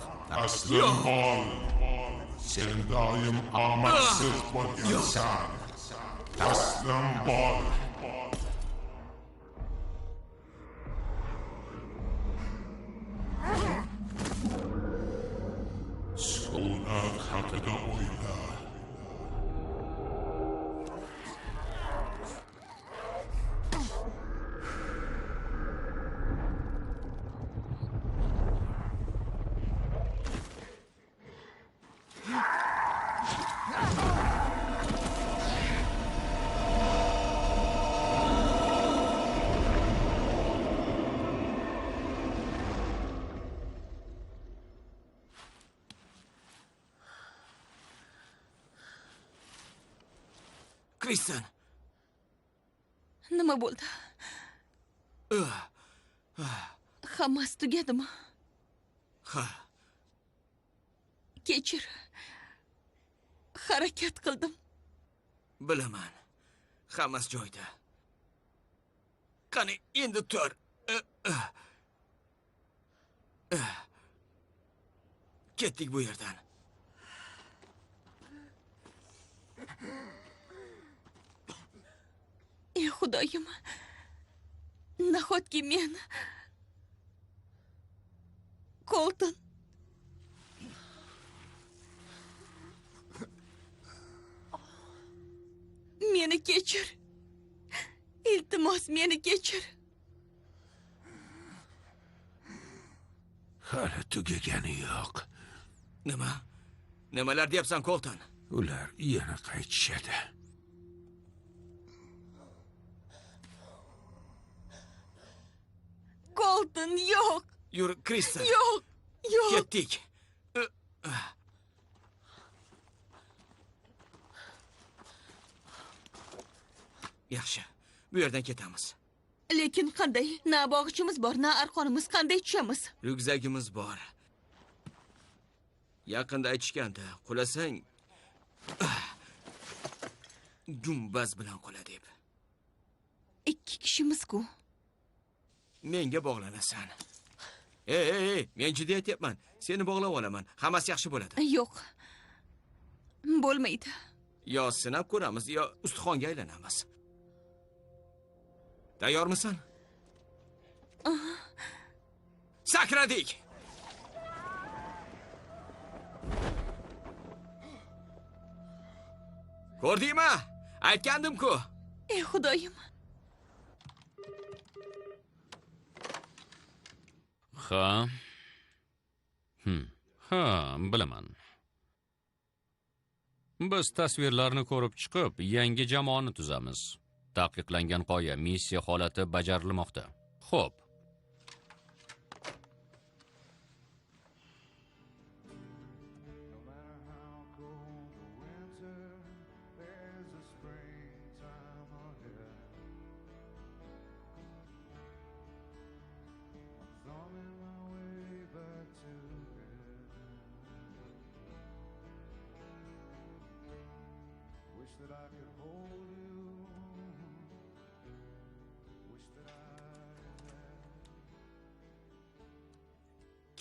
Aslim bol. Sen doim omadsiz bo'lgansan. Aslim bol. Sukunat haqida o'yla. Kristen. Nima bo'ldi? Hammasi tugadimi? Ha. Kechir. Harakat qildim. Bilaman. Hammasi joyida. Qani, endi tur. Ketdik bu yerdan. Ey Xudoyim. Nahotki men Colton meni kechir. Iltimos meni kechir. Hali tugagani yo'q. Nima? Nimalar deyapsan, Colton? Ular yana qaytishadi. Colton yo'q. Yur, Kristen. Yo'q. Yo'q. Ketdik. Yaxshi. Bu yerdan ketamiz. Lekin qanday? Na bog'ichimiz bor, na arqonimiz, qanday tushamiz? Ryukzagimiz bor. Yaqinda aytishganda, qulasang gumbaz bilan qula deb. 2 kishimiz-ku. Menga bog'lanasan. Ey, men jiddiy aytyapman. Seni bog'lab olaman. Hammasi yaxshi bo'ladi. Yo'q. Bo'lmaydi. Yo sinab ko'ramiz, yo ustixonga aylanamiz. Tayyormisan? Sakradik. Ko'rdingmi? Aytgandim-ku. Ey Xudoyim. Ha, bilaman. Biz tasvirlarni ko'rib chiqib, yangi jamoani tuzamiz. Taqiqlangan qoya missiya holati bajarilmoqda. Xo'p.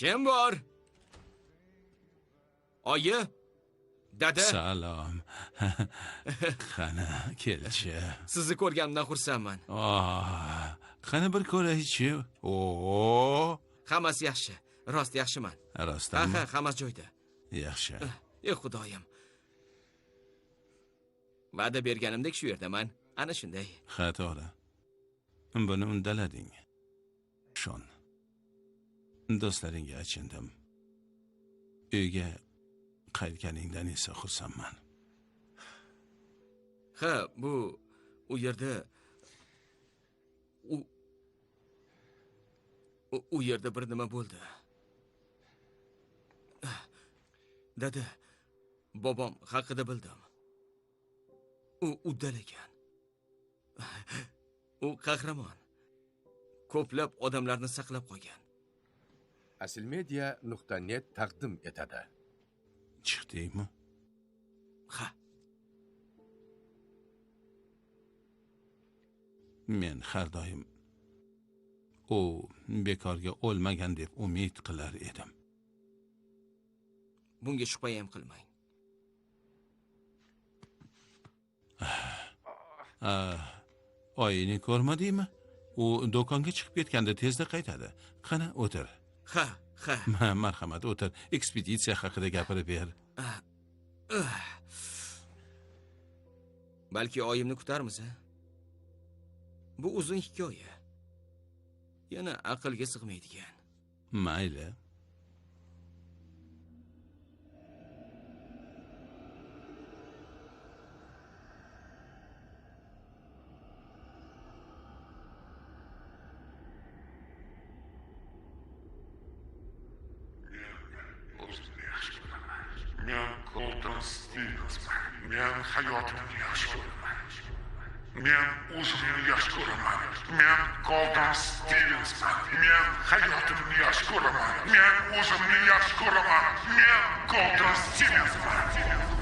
Kim bor? Oyi? Dada? Salom. Qani, kelchi. Sizni ko'rganimdan xursandman. Qani bir ko'raychi. Oo. Hammasi yaxshi. Rost yaxshiman. Rostdanmi? Ha, hammasi joyida. Yaxshi. Ey Xudoyim. Va'da berganimdek shu yerdaman. Ana shunday. Ha, to'g'ri. Buni undalading. Shon. Do'stlaringga achindim. Uyga qaytganingdan esa xursandman. Ha, u yerda u yerda bir nima bo'ldi. Dada, bobom haqida bildim. U uddal ekan. U qahramon. Ko'plab odamlarni saqlab qo'ygan. Asilmedia.net taqdim etadi. Chiqdingmi? Ha, Men har doim u bekorga o'lmagan deb umid qilar edim. bunga shubha ham qilmang. Oyini ko'rmadingmi? U do'konga chiqib ketganda tezda qaytadi. Qani, o'tir. Ha. Marhamat, o'tir. Ekspeditsiya haqida gapirib ber. Balki oyimni kutarmiz, a? Bu uzun hikoya. Yana aqlga sig'maydigan. Mayli. Men Colton Stevensman. Men hayotimni yaxshi ko'raman. Men o'zimni yaxshi ko'raman. Men Colton Stevensman. Men hayotimni yaxshi ko'raman. Men o'zimni yaxshi ko'raman. Men Colton Stevensman.